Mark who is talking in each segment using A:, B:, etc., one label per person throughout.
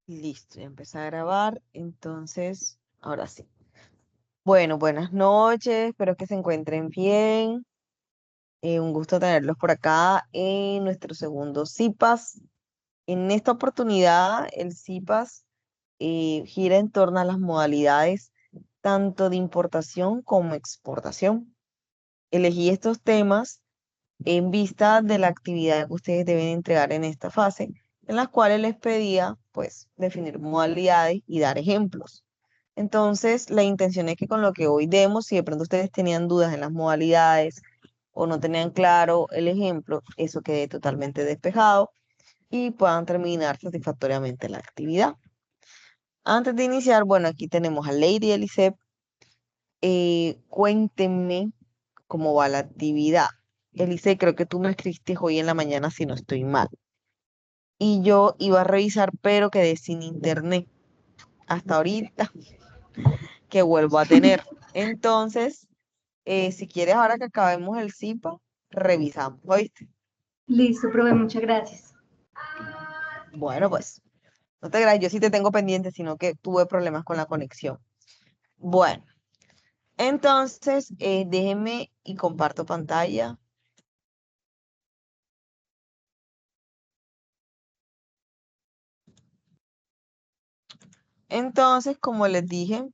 A: Listo, ya empecé a grabar, entonces, ahora sí. Bueno, buenas noches, espero que se encuentren bien. Un gusto tenerlos por acá en nuestro segundo CIPAS. En esta oportunidad, el CIPAS gira en torno a las modalidades tanto de importación como exportación. Elegí estos temas en vista de la actividad que ustedes deben entregar en esta fase, en las cuales les pedía, pues, definir modalidades y dar ejemplos. Entonces, la intención es que con lo que hoy demos, si de pronto ustedes tenían dudas en las modalidades o no tenían claro el ejemplo, eso quede totalmente despejado y puedan terminar satisfactoriamente la actividad. Antes de iniciar, bueno, aquí tenemos a Lady Elisep. Cuéntenme cómo va la actividad. Elise, creo que tú me escribiste hoy en la mañana si no estoy mal. Y yo iba a revisar, pero quedé sin internet hasta ahorita que vuelvo a tener. Entonces, si quieres, ahora que acabemos el CIPA, revisamos, ¿oíste?
B: Listo, profe, muchas gracias.
A: Bueno, pues, no te creas, yo sí te tengo pendiente, sino que tuve problemas con la conexión. Bueno, entonces, déjenme y comparto pantalla. Entonces, como les dije,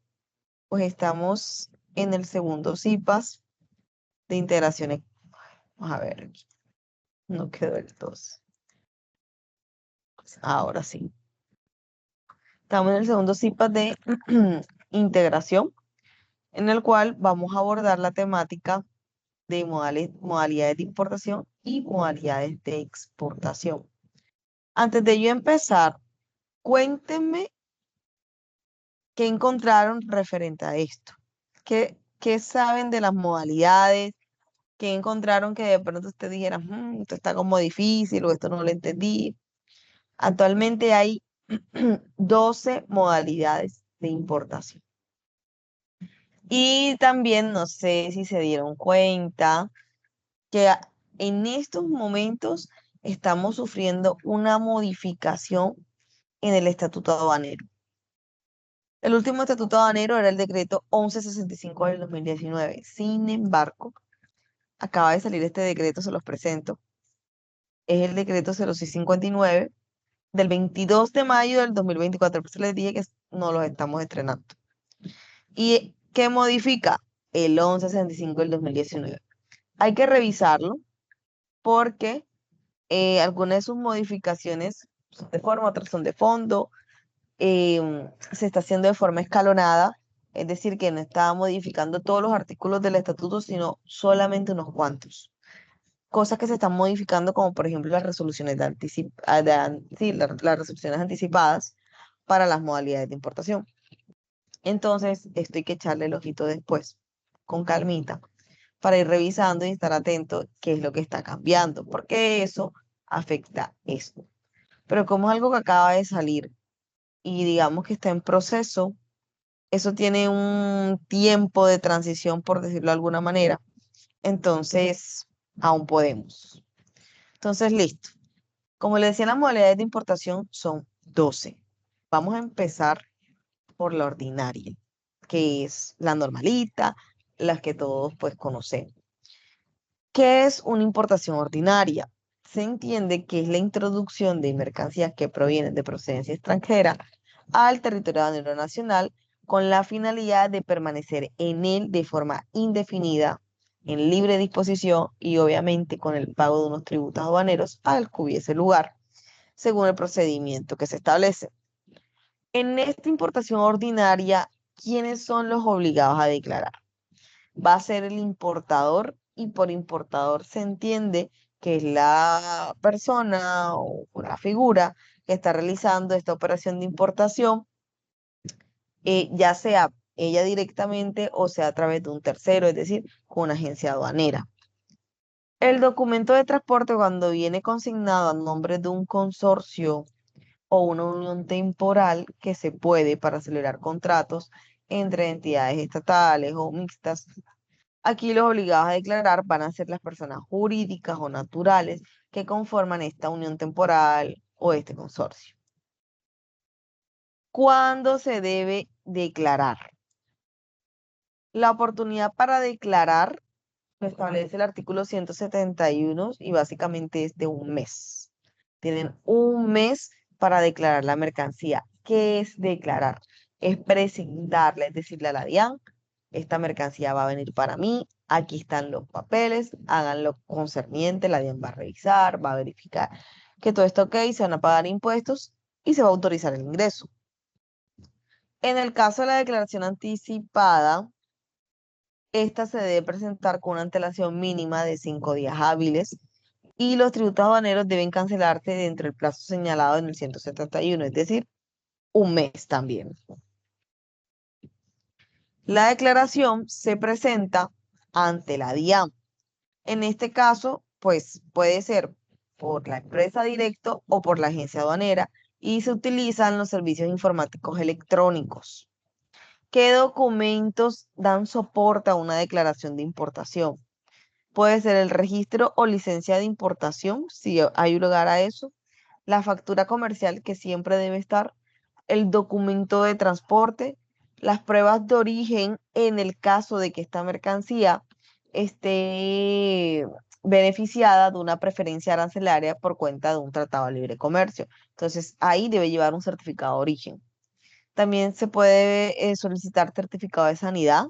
A: pues estamos en el segundo CIPAS de integraciones. Vamos a ver, aquí no quedó el 2. Ahora sí. Estamos en el segundo CIPAS de integración, en el cual vamos a abordar la temática de modalidades de importación y modalidades de exportación. Antes de yo empezar, cuéntenme qué encontraron referente a esto. ¿Qué saben de las modalidades? ¿Qué encontraron que de pronto usted dijera, esto está como difícil o esto no lo entendí"? Actualmente hay 12 modalidades de importación. Y también no sé si se dieron cuenta que en estos momentos estamos sufriendo una modificación en el estatuto aduanero. El último estatuto aduanero era el decreto 1165 del 2019. Sin embargo, acaba de salir este decreto, se los presento. Es el decreto 0659 del 22 de mayo del 2024. Por eso les dije que no los estamos estrenando. ¿Y qué modifica? El 1165 del 2019. Hay que revisarlo porque algunas de sus modificaciones son de forma, otras son de fondo. Se está haciendo de forma escalonada, es decir, que no está modificando todos los artículos del estatuto, sino solamente unos cuantos. Cosas que se están modificando, como por ejemplo las resoluciones sí, las resoluciones anticipadas para las modalidades de importación. Entonces, esto hay que echarle el ojito después, con calmita, para ir revisando y estar atento qué es lo que está cambiando, porque eso afecta esto. Pero como es algo que acaba de salir y digamos que está en proceso, eso tiene un tiempo de transición, por decirlo de alguna manera. Entonces, aún podemos. Entonces, listo. Como le decía, las modalidades de importación son 12. Vamos a empezar por la ordinaria, que es la normalita, las que todos pues conocemos. ¿Qué es una importación ordinaria? Se entiende que es la introducción de mercancías que provienen de procedencia extranjera al territorio nacional con la finalidad de permanecer en él de forma indefinida, en libre disposición y obviamente con el pago de unos tributos aduaneros al que hubiese lugar, según el procedimiento que se establece. En esta importación ordinaria, ¿quiénes son los obligados a declarar? Va a ser el importador, y por importador se entiende que es la persona o la figura que está realizando esta operación de importación, ya sea ella directamente o sea a través de un tercero, es decir, con una agencia aduanera. El documento de transporte, cuando viene consignado a nombre de un consorcio o una unión temporal que se puede para acelerar contratos entre entidades estatales o mixtas. Aquí los obligados a declarar van a ser las personas jurídicas o naturales que conforman esta unión temporal o este consorcio. ¿Cuándo se debe declarar? La oportunidad para declarar lo establece el artículo 171 y básicamente es de un mes. Tienen un mes para declarar la mercancía. ¿Qué es declarar? Es presentarle, es decirle a la DIAN, esta mercancía va a venir para mí, aquí están los papeles, hagan lo concerniente, la DIAN va a revisar, va a verificar que todo está ok, se van a pagar impuestos y se va a autorizar el ingreso. En el caso de la declaración anticipada, esta se debe presentar con una antelación mínima de 5 días hábiles y los tributos aduaneros deben cancelarse dentro del plazo señalado en el 171, es decir, un mes también. La declaración se presenta ante la DIAN. En este caso, pues puede ser por la empresa directo o por la agencia aduanera y se utilizan los servicios informáticos electrónicos. ¿Qué documentos dan soporte a una declaración de importación? Puede ser el registro o licencia de importación, si hay lugar a eso, la factura comercial que siempre debe estar, el documento de transporte, las pruebas de origen en el caso de que esta mercancía esté beneficiada de una preferencia arancelaria por cuenta de un tratado de libre comercio. Entonces, ahí debe llevar un certificado de origen. También se puede solicitar certificado de sanidad,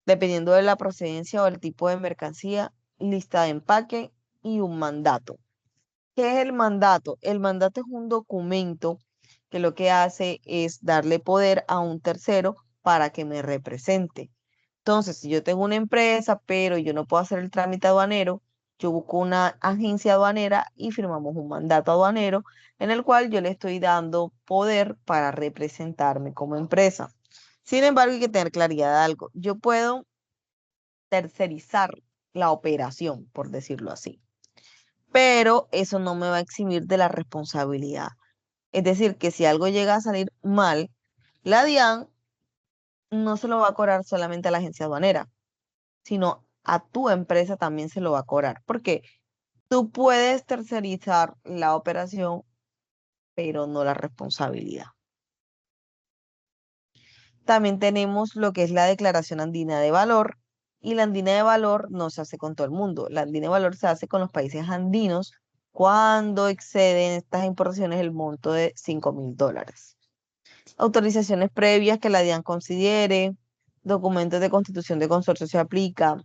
A: dependiendo de la procedencia o el tipo de mercancía, lista de empaque y un mandato. ¿Qué es el mandato? El mandato es un documento que lo que hace es darle poder a un tercero para que me represente. Entonces, si yo tengo una empresa, pero yo no puedo hacer el trámite aduanero, yo busco una agencia aduanera y firmamos un mandato aduanero en el cual yo le estoy dando poder para representarme como empresa. Sin embargo, hay que tener claridad de algo. Yo puedo tercerizar la operación, por decirlo así, pero eso no me va a eximir de la responsabilidad. Es decir, que si algo llega a salir mal, la DIAN no se lo va a cobrar solamente a la agencia aduanera, sino a tu empresa también se lo va a cobrar, porque tú puedes tercerizar la operación, pero no la responsabilidad. También tenemos lo que es la declaración andina de valor, y la andina de valor no se hace con todo el mundo. La andina de valor se hace con los países andinos cuando exceden estas importaciones el monto de $5.000. Autorizaciones previas que la DIAN considere, documentos de constitución de consorcio se aplica,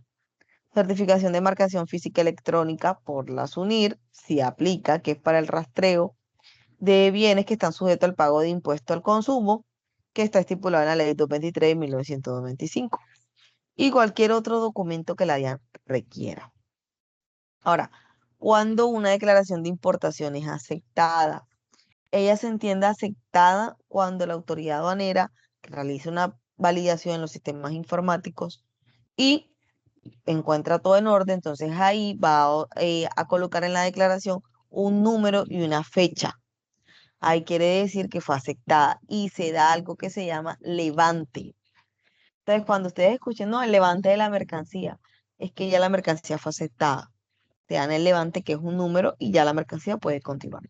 A: certificación de marcación física electrónica por la SUNIR si aplica, que es para el rastreo de bienes que están sujetos al pago de impuesto al consumo, que está estipulado en la Ley 223 de 1925, y cualquier otro documento que la DIAN requiera. Ahora, cuando una declaración de importación es aceptada, ella se entiende aceptada cuando la autoridad aduanera realiza una validación en los sistemas informáticos y encuentra todo en orden, entonces ahí va a colocar en la declaración un número y una fecha. Ahí quiere decir que fue aceptada y se da algo que se llama levante. Entonces, cuando ustedes escuchen, no, el levante de la mercancía, es que ya la mercancía fue aceptada. Te dan el levante, que es un número, y ya la mercancía puede continuar.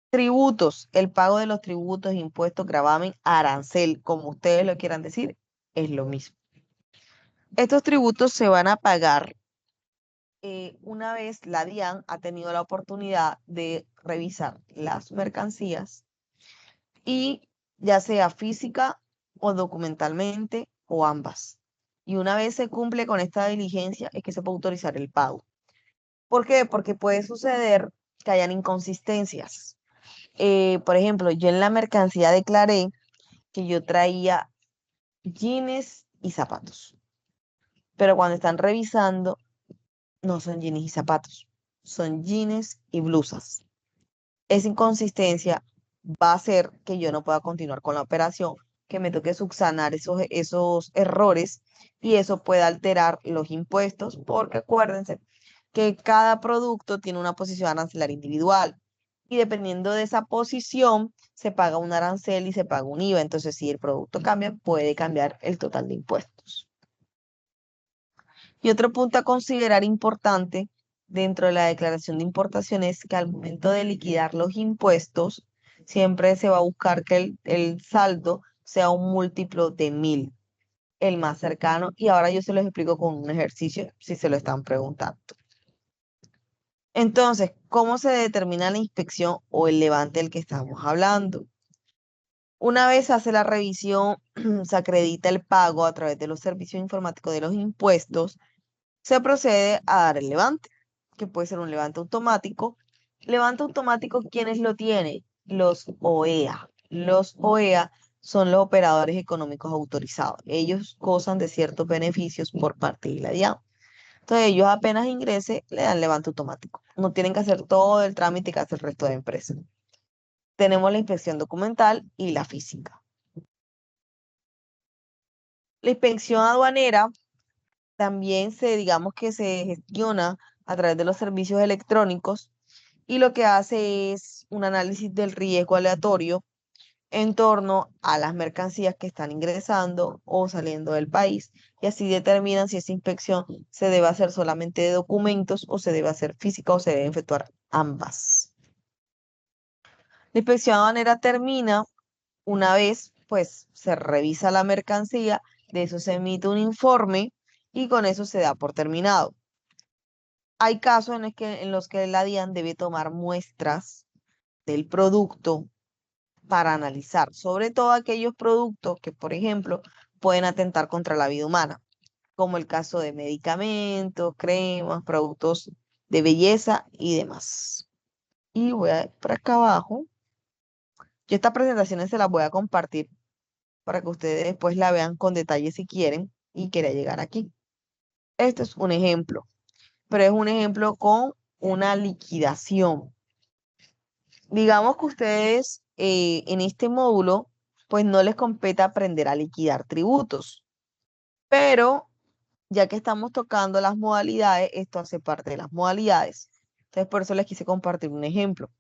A: Tributos, el pago de los tributos, impuestos, gravamen, arancel, como ustedes lo quieran decir, es lo mismo. Estos tributos se van a pagar una vez la DIAN ha tenido la oportunidad de revisar las mercancías y ya sea física o documentalmente o ambas. Y una vez se cumple con esta diligencia es que se puede autorizar el pago. ¿Por qué? Porque puede suceder que hayan inconsistencias. Por ejemplo, yo en la mercancía declaré que yo traía jeans y zapatos, pero cuando están revisando no son jeans y zapatos, son jeans y blusas. Esa inconsistencia va a hacer que yo no pueda continuar con la operación, que me toque subsanar esos errores y eso puede alterar los impuestos, porque acuérdense que cada producto tiene una posición arancelaria individual y dependiendo de esa posición se paga un arancel y se paga un IVA. Entonces, si el producto cambia, puede cambiar el total de impuestos. Y otro punto a considerar importante dentro de la declaración de importación es que al momento de liquidar los impuestos, siempre se va a buscar que el saldo sea un múltiplo de 1000, el más cercano. Y ahora yo se los explico con un ejercicio si se lo están preguntando. Entonces, ¿cómo se determina la inspección o el levante del que estamos hablando? Una vez hace la revisión, se acredita el pago a través de los servicios informáticos de los impuestos, se procede a dar el levante, que puede ser un levante automático. Levante automático, ¿quiénes lo tienen? Los OEA. Los OEA son los operadores económicos autorizados. Ellos gozan de ciertos beneficios por parte de la DIAN. Entonces, ellos apenas ingrese, le dan levante automático. No tienen que hacer todo el trámite que hace el resto de empresas. Tenemos la inspección documental y la física. La inspección aduanera también digamos que se gestiona a través de los servicios electrónicos y lo que hace es un análisis del riesgo aleatorio en torno a las mercancías que están ingresando o saliendo del país, y así determinan si esa inspección se debe hacer solamente de documentos o se debe hacer física o se debe efectuar ambas. La inspección aduanera termina una vez, pues, se revisa la mercancía, de eso se emite un informe y con eso se da por terminado. Hay casos en los que la DIAN debe tomar muestras del producto para analizar, sobre todo aquellos productos que, por ejemplo, pueden atentar contra la vida humana, como el caso de medicamentos, cremas, productos de belleza y demás. Y voy a por acá abajo. Yo estas presentaciones se las voy a compartir para que ustedes después la vean con detalle si quieren y quiera llegar aquí. Este es un ejemplo, pero es un ejemplo con una liquidación. Digamos que ustedes en este módulo, pues no les compete aprender a liquidar tributos, pero ya que estamos tocando las modalidades, esto hace parte de las modalidades. Entonces, por eso les quise compartir un ejemplo.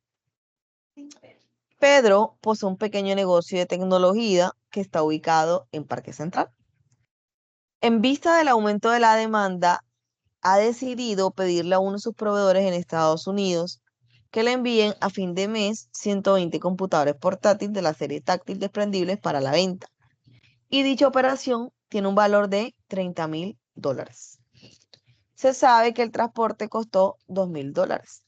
A: Pedro posee un pequeño negocio de tecnología que está ubicado en Parque Central. En vista del aumento de la demanda, ha decidido pedirle a uno de sus proveedores en Estados Unidos que le envíen a fin de mes 120 computadores portátiles de la serie táctil desprendibles para la venta. Y dicha operación tiene un valor de $30,000. Se sabe que el transporte costó $2,000,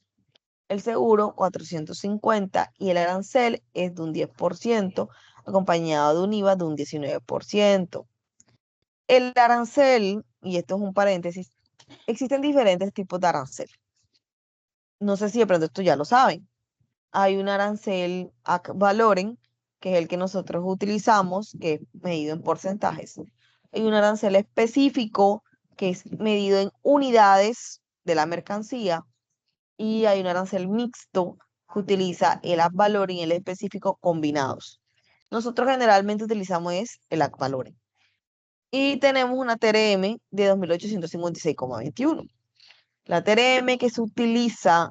A: el seguro 450 y el arancel es de un 10%, acompañado de un IVA de un 19%. El arancel, y esto es un paréntesis, existen diferentes tipos de arancel. No sé si de pronto esto ya lo saben. Hay un arancel ac valoren, que es el que nosotros utilizamos, que es medido en porcentajes. Hay un arancel específico, que es medido en unidades de la mercancía. Y hay un arancel mixto, que utiliza el ad valorem y el específico combinados. Nosotros generalmente utilizamos el ad valorem. Y tenemos una TRM de 2.856,21. La TRM que se utiliza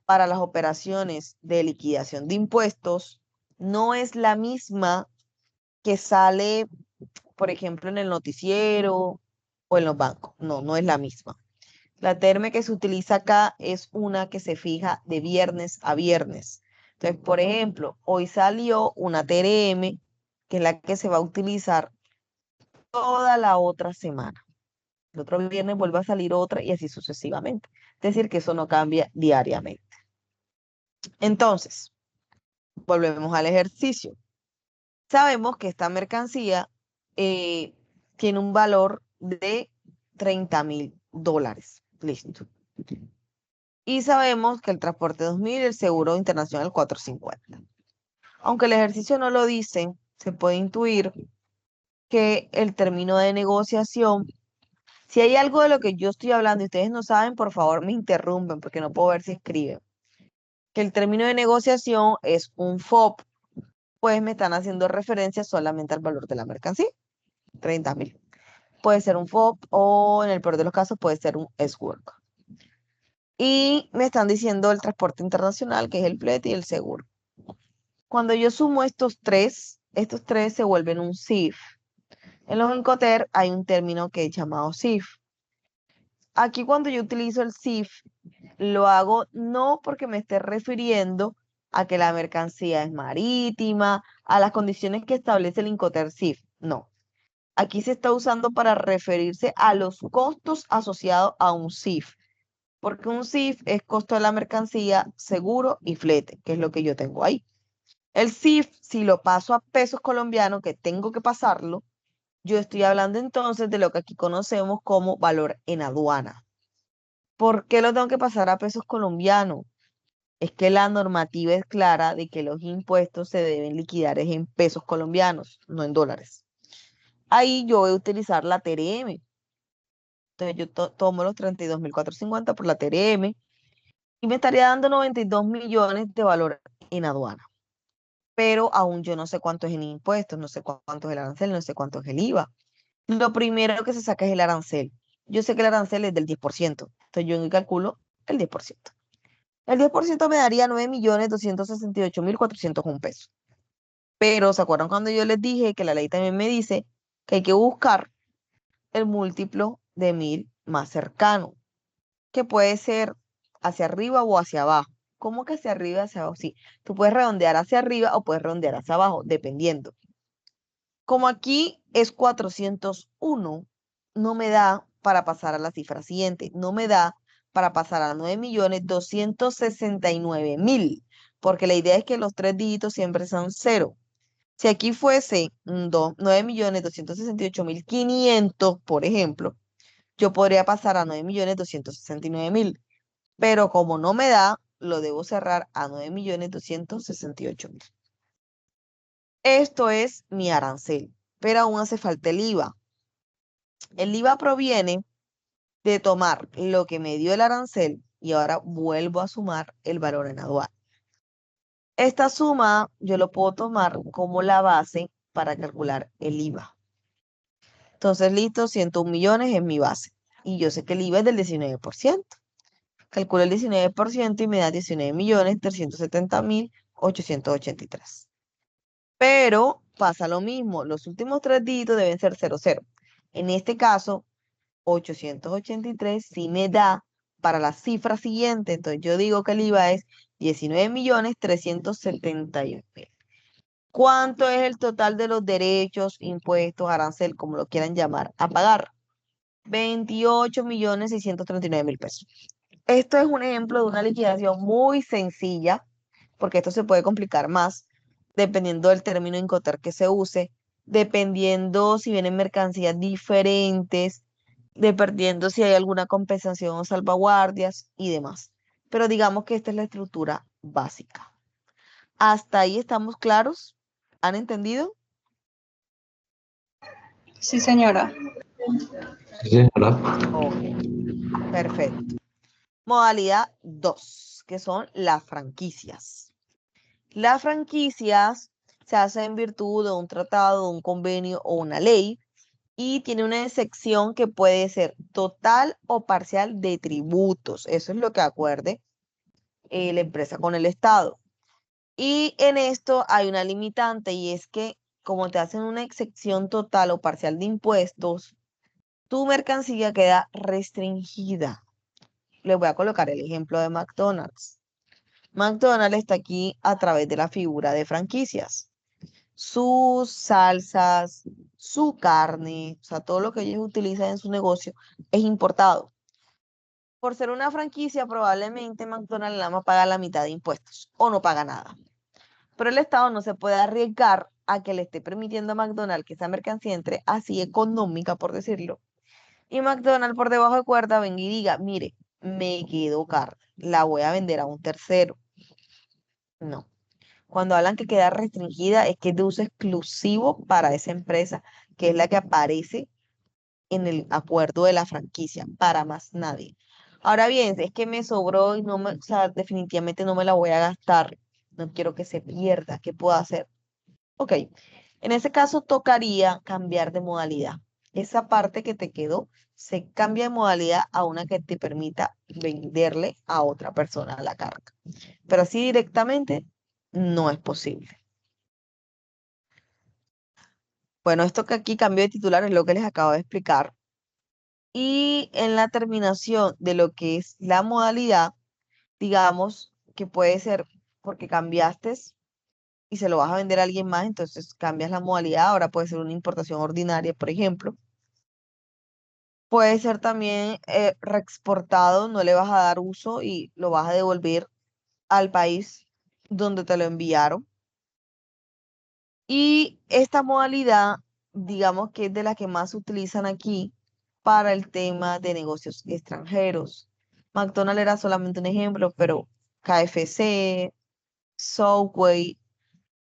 A: para las operaciones de liquidación de impuestos no es la misma que sale, por ejemplo, en el noticiero o en los bancos. No, no es la misma. La TRM que se utiliza acá es una que se fija de viernes a viernes. Entonces, por ejemplo, hoy salió una TRM que es la que se va a utilizar toda la otra semana. El otro viernes vuelve a salir otra y así sucesivamente. Es decir, que eso no cambia diariamente. Entonces, volvemos al ejercicio. Sabemos que esta mercancía tiene un valor de $30,000. Listo. Y sabemos que el transporte 2,000 y el seguro internacional 450. Aunque el ejercicio no lo dice, se puede intuir que el término de negociación, si hay algo de lo que yo estoy hablando y ustedes no saben, por favor me interrumpen porque no puedo ver si escriben. Que el término de negociación es un FOB, pues me están haciendo referencia solamente al valor de la mercancía, 30,000. Puede ser un FOB o en el peor de los casos puede ser un S-Work. Y me están diciendo el transporte internacional, que es el flete y el seguro. Cuando yo sumo estos tres se vuelven un CIF. En los Incoterm hay un término que es llamado CIF. Aquí cuando yo utilizo el CIF, lo hago no porque me esté refiriendo a que la mercancía es marítima, a las condiciones que establece el Incotercif. No. Aquí se está usando para referirse a los costos asociados a un CIF, porque un CIF es costo de la mercancía, seguro y flete, que es lo que yo tengo ahí. El CIF, si lo paso a pesos colombianos, que tengo que pasarlo, yo estoy hablando entonces de lo que aquí conocemos como valor en aduana. ¿Por qué lo tengo que pasar a pesos colombianos? Es que la normativa es clara de que los impuestos se deben liquidar es en pesos colombianos, no en dólares. Ahí yo voy a utilizar la TRM. Entonces yo tomo los 32.450 por la TRM y me estaría dando 92 millones de valor en aduana. Pero aún yo no sé cuánto es en impuestos, no sé cuánto es el arancel, no sé cuánto es el IVA. Lo primero que se saca es el arancel. Yo sé que el arancel es del 10%, entonces yo calculo el 10%. El 10% me daría 9.268.401 pesos. Pero, ¿se acuerdan cuando yo les dije que la ley también me dice que hay que buscar el múltiplo de 1.000 más cercano, que puede ser hacia arriba o hacia abajo? ¿Cómo que hacia arriba y hacia abajo? Sí, tú puedes redondear hacia arriba o puedes redondear hacia abajo, dependiendo. Como aquí es 401, no me da para pasar a la cifra siguiente, no me da para pasar a 9.269.000, porque la idea es que los tres dígitos siempre son cero. Si aquí fuese 9.268.500, por ejemplo, yo podría pasar a 9.269.000, pero como no me da, lo debo cerrar a 9.268.000. Esto es mi arancel, pero aún hace falta el IVA. El IVA proviene de tomar lo que me dio el arancel y ahora vuelvo a sumar el valor en aduana. Esta suma yo lo puedo tomar como la base para calcular el IVA. Entonces, listo, 101 millones es mi base. Y yo sé que el IVA es del 19%. Calculo el 19% y me da 19.370.883. Pero pasa lo mismo, los últimos tres dígitos deben ser 00. En este caso, 883 sí me da para la cifra siguiente. Entonces yo digo que el IVA es 19.371.000. ¿Cuánto es el total de los derechos, impuestos, arancel, como lo quieran llamar, a pagar? 28.639.000 pesos. Esto es un ejemplo de una liquidación muy sencilla, porque esto se puede complicar más, dependiendo del término Incoterm que se use, dependiendo si vienen mercancías diferentes, dependiendo si hay alguna compensación o salvaguardias y demás. Pero digamos que esta es la estructura básica. ¿Hasta ahí estamos claros? ¿Han entendido?
B: Sí, señora.
C: Sí, señora.
A: Ok, perfecto. Modalidad 2, que son las franquicias. Las franquicias se hacen en virtud de un tratado, un convenio o una ley y tiene una excepción que puede ser total o parcial de tributos. Eso es lo que acuerde la empresa con el Estado. Y en esto hay una limitante y es que como te hacen una excepción total o parcial de impuestos, tu mercancía queda restringida. Les voy a colocar el ejemplo de McDonald's. McDonald's está aquí a través de la figura de franquicias. Sus salsas, su carne, o sea, todo lo que ellos utilizan en su negocio es importado. Por ser una franquicia, probablemente McDonald's nada más paga la mitad de impuestos o no paga nada. Pero el Estado no se puede arriesgar a que le esté permitiendo a McDonald's que esa mercancía entre así económica, por decirlo. Y McDonald's por debajo de cuerda venga y diga, mire, me quedó carne, la voy a vender a un tercero. No. Cuando hablan que queda restringida es que es de uso exclusivo para esa empresa, que es la que aparece en el acuerdo de la franquicia, para más nadie. Ahora bien, si es que me sobró y no me, o sea, definitivamente no me la voy a gastar, no quiero que se pierda, ¿qué puedo hacer? Ok, en ese caso tocaría cambiar de modalidad. Esa parte que te quedó se cambia de modalidad a una que te permita venderle a otra persona la carga. Pero así directamente no es posible. Bueno, esto que aquí cambio de titular es lo que les acabo de explicar. Y en la terminación de lo que es la modalidad, digamos que puede ser porque cambiaste y se lo vas a vender a alguien más, entonces cambias la modalidad, ahora puede ser una importación ordinaria, por ejemplo. Puede ser también reexportado, no le vas a dar uso y lo vas a devolver al país donde te lo enviaron. Y esta modalidad, digamos que es de las que más se utilizan aquí para el tema de negocios extranjeros. McDonald's era solamente un ejemplo, pero KFC, Subway,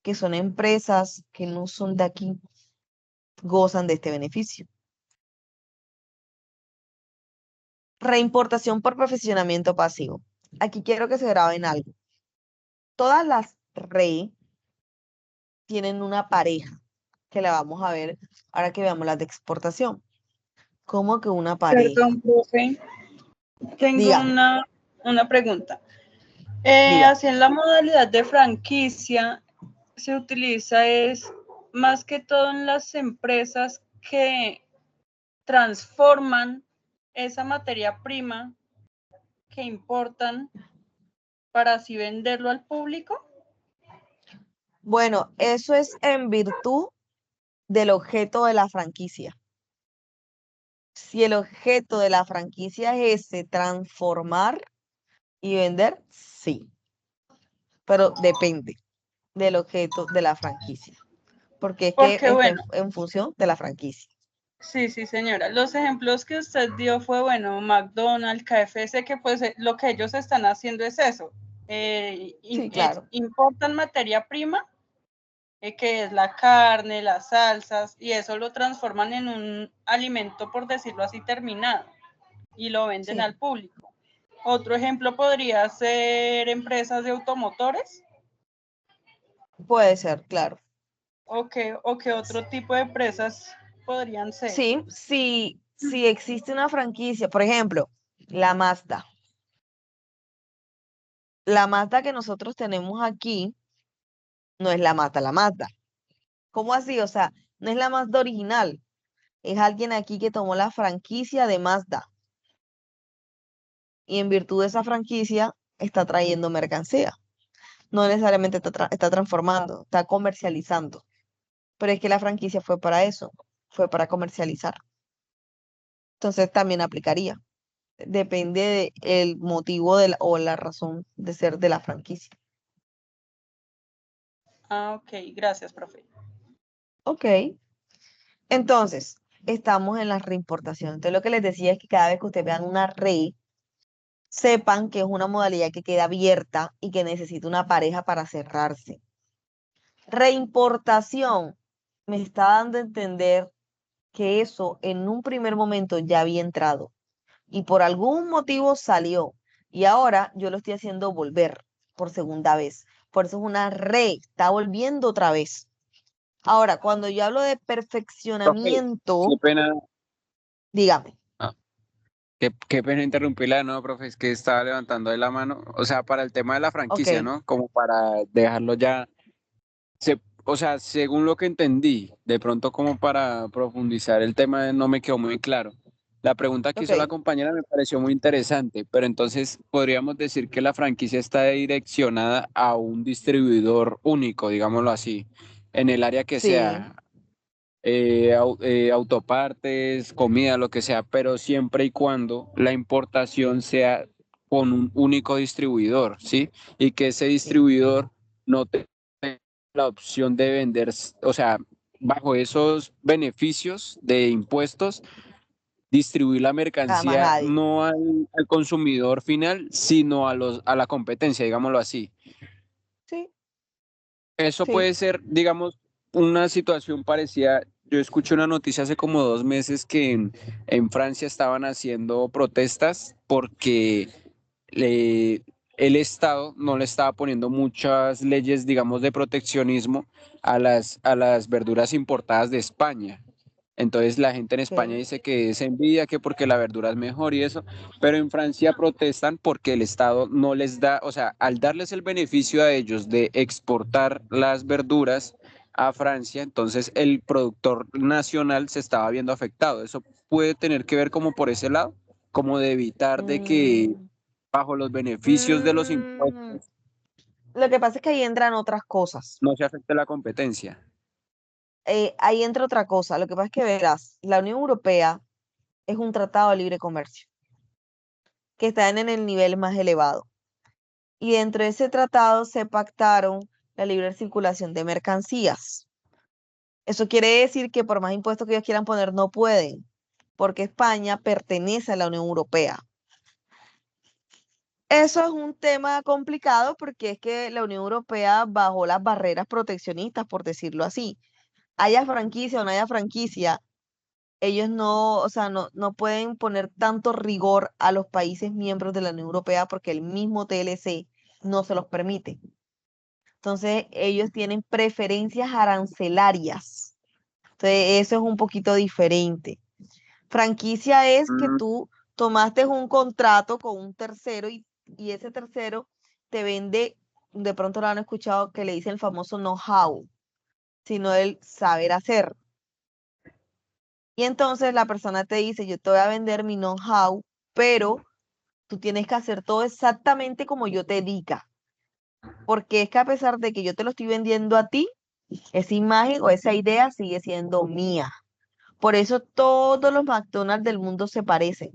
A: que son empresas que no son de aquí, gozan de este beneficio. Reimportación por perfeccionamiento pasivo. Aquí quiero que se graben algo. Todas las re tienen una pareja, que la vamos a ver ahora que veamos las de exportación. ¿Cómo que una pareja?
D: Perdón, profe, tengo
A: Dígame,
D: una pregunta.
A: diga.
D: Así en la modalidad de franquicia se utiliza es más que todo en las empresas que transforman esa materia prima que importan para así venderlo al público.
A: Bueno, eso es en virtud del objeto de la franquicia. Si el objeto de la franquicia es ese, transformar y vender, sí, pero depende del objeto de la franquicia, porque es que
D: Porque
A: está
D: bueno,
A: en función de la franquicia.
D: sí, señora. Los ejemplos que usted dio fue, bueno, McDonald's, KFC, que pues lo que ellos están haciendo es eso.
A: Sí, claro.
D: Importan materia prima, que es la carne, las salsas, y eso lo transforman en un alimento, por decirlo así, terminado, y lo venden
A: Sí,
D: al público. Otro ejemplo podría ser empresas de automotores,
A: puede ser, claro.
D: o qué otro tipo de empresas podrían ser.
A: Sí, si existe una franquicia, por ejemplo, la Mazda. La Mazda que nosotros tenemos aquí no es la Mazda. ¿Cómo así? O sea, no es la Mazda original. Es alguien aquí que tomó la franquicia de Mazda y en virtud de esa franquicia está trayendo mercancía. No necesariamente está transformando, está comercializando. Pero es que la franquicia fue para eso, fue para comercializar. Entonces también aplicaría. Depende del motivo o la razón de ser de la franquicia.
D: Ah, ok, gracias, profe.
A: Ok. Entonces, estamos en la reimportación. Entonces, lo que les decía es que cada vez que ustedes vean una re, sepan que es una modalidad que queda abierta y que necesita una pareja para cerrarse. Reimportación me está dando a entender que eso en un primer momento ya había entrado y por algún motivo salió y ahora yo lo estoy haciendo volver por segunda vez. Por eso es una re, está volviendo otra vez. Ahora, cuando yo hablo de
E: Profe, qué
A: perfeccionamiento,
E: pena,
A: dígame.
E: ah, qué pena interrumpirla, no, profe, es que estaba levantando de la mano, o sea, para el tema de la
A: Ok,
E: franquicia, ¿no? Como para dejarlo ya, o sea, según lo que entendí, de pronto como para profundizar el tema no me quedó muy claro. La pregunta que hizo la
A: ok.
E: compañera me pareció muy interesante, pero entonces podríamos decir que la franquicia está direccionada a un distribuidor único, digámoslo así, en el área que
A: Sí,
E: sea, autopartes, comida, lo que sea, pero siempre y cuando la importación sea con un único distribuidor, ¿sí? Y que ese
A: sí.
E: distribuidor no tenga la opción de vender, o sea, bajo esos beneficios de impuestos, distribuir la
A: A más
E: mercancía
A: nadie.
E: no al consumidor final, sino a la competencia, digámoslo así.
A: Sí,
E: Eso
A: sí.
E: puede ser, digamos, una situación parecida. Yo escuché una noticia hace como 2 meses que en Francia estaban haciendo protestas porque le- el Estado no le estaba poniendo muchas leyes, digamos, de proteccionismo a las verduras importadas de España. Entonces la gente en España
A: Ok.
E: dice que es envidia, que porque la verdura es mejor y eso, pero en Francia protestan porque el Estado no les da, o sea, al darles el beneficio a ellos de exportar las verduras a Francia, entonces el productor nacional se estaba viendo afectado. Eso puede tener que ver como por ese lado, como de evitar de que
A: Mm,
E: bajo los beneficios de los
A: mm,
E: impuestos.
A: Lo que pasa es que ahí entran otras cosas.
E: no se afecte la competencia.
A: Ahí entra otra cosa. Lo que pasa es que verás, la Unión Europea es un tratado de libre comercio que está en el nivel más elevado. Y dentro de ese tratado se pactaron la libre circulación de mercancías. Eso quiere decir que por más impuestos que ellos quieran poner, no pueden, porque España pertenece a la Unión Europea. Eso es un tema complicado porque es que la Unión Europea bajó las barreras proteccionistas, por decirlo así. Haya franquicia o no haya franquicia, ellos no, o sea, no pueden poner tanto rigor a los países miembros de la Unión Europea porque el mismo TLC no se los permite. Entonces, ellos tienen preferencias arancelarias. Entonces, eso es un poquito diferente. Franquicia es que
E: Mm,
A: tú tomaste un contrato con un tercero y ese tercero te vende, de pronto lo han escuchado que le dicen el famoso know-how, sino el saber hacer. Y entonces la persona te dice, yo te voy a vender mi know-how, pero tú tienes que hacer todo exactamente como yo te diga. Porque es que a pesar de que yo te lo estoy vendiendo a ti, esa imagen o esa idea sigue siendo mía. Por eso todos los McDonald's del mundo se parecen,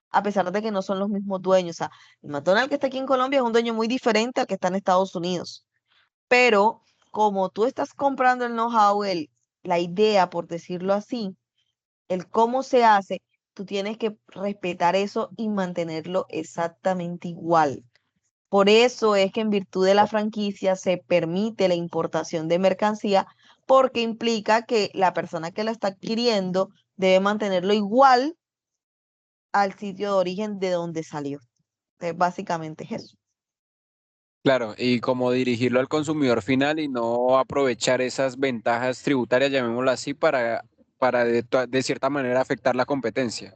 A: a pesar de que no son los mismos dueños. O sea, el McDonald's que está aquí en Colombia es un dueño muy diferente al que está en Estados Unidos. Pero como tú estás comprando el know-how, la idea, por decirlo así, el cómo se hace, tú tienes que respetar eso y mantenerlo exactamente igual. Por eso es que en virtud de la franquicia se permite la importación de mercancía porque implica que la persona que la está adquiriendo debe mantenerlo igual al sitio de origen de donde salió. Entonces, básicamente es eso.
E: claro, y como dirigirlo al consumidor final y no aprovechar esas ventajas tributarias, llamémoslo así, para de cierta manera afectar la competencia.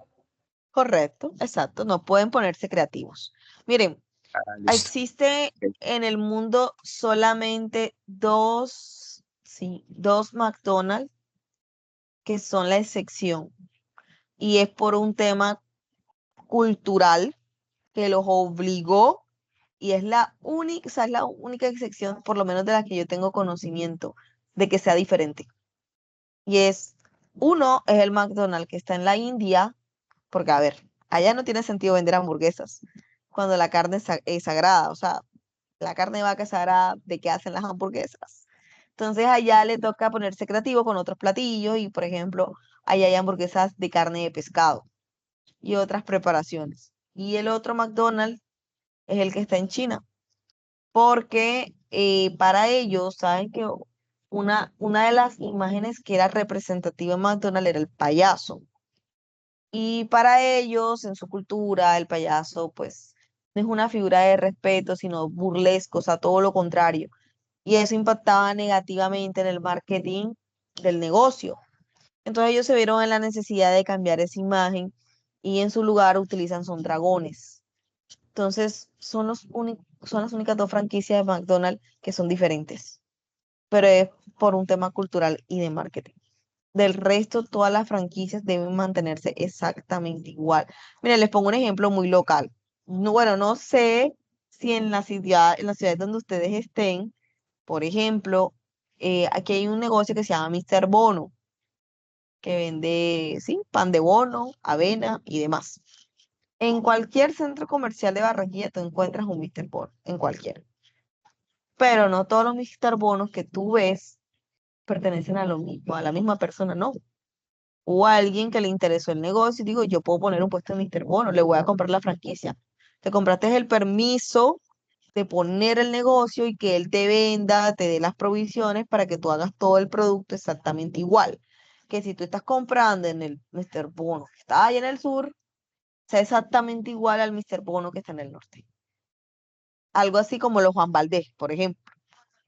A: Correcto, exacto. No pueden ponerse creativos. Miren,
E: Ah, listo.
A: existe
E: Ok.
A: en el mundo solamente dos, sí, dos McDonald's que son la excepción. Y es por un tema cultural que los obligó y es la única, o sea, es la única excepción, por lo menos de la que yo tengo conocimiento, de que sea diferente. Y es, uno es el McDonald's que está en la India, porque a ver, allá no tiene sentido vender hamburguesas cuando la carne es sagrada, o sea, la carne de vaca es sagrada, ¿de qué hacen las hamburguesas? Entonces allá le toca ponerse creativo con otros platillos y, por ejemplo, allá hay hamburguesas de carne de pescado y otras preparaciones. Y el otro McDonald's es el que está en China, porque para ellos, saben que una de las imágenes que era representativa en McDonald's era el payaso. Y para ellos, en su cultura, el payaso, pues, no es una figura de respeto, sino burlesco, o sea, todo lo contrario. Y eso impactaba negativamente en el marketing del negocio. Entonces ellos se vieron en la necesidad de cambiar esa imagen y en su lugar utilizan son dragones. Entonces son las únicas dos franquicias de McDonald's que son diferentes, pero es por un tema cultural y de marketing. Del resto, todas las franquicias deben mantenerse exactamente igual. Mira, les pongo un ejemplo muy local. No, bueno, no sé si en la ciudad donde ustedes estén, por ejemplo, aquí hay un negocio que se llama Mr. Bono, que vende, sí, pan de bono, avena y demás. En cualquier centro comercial de Barranquilla tú encuentras un Mr. Bono, en cualquiera. Pero no todos los Mr. Bonos que tú ves pertenecen a lo mismo, a la misma persona, no. O a alguien que le interesó el negocio y digo, yo puedo poner un puesto en Mr. Bono, le voy a comprar la franquicia. Te compraste el permiso de poner el negocio y que él te venda, te dé las provisiones para que tú hagas todo el producto exactamente igual. Que si tú estás comprando en el Mr. Bono que está allá en el sur, sea exactamente igual al Mr. Bono que está en el norte. Algo así como los Juan Valdés, por ejemplo.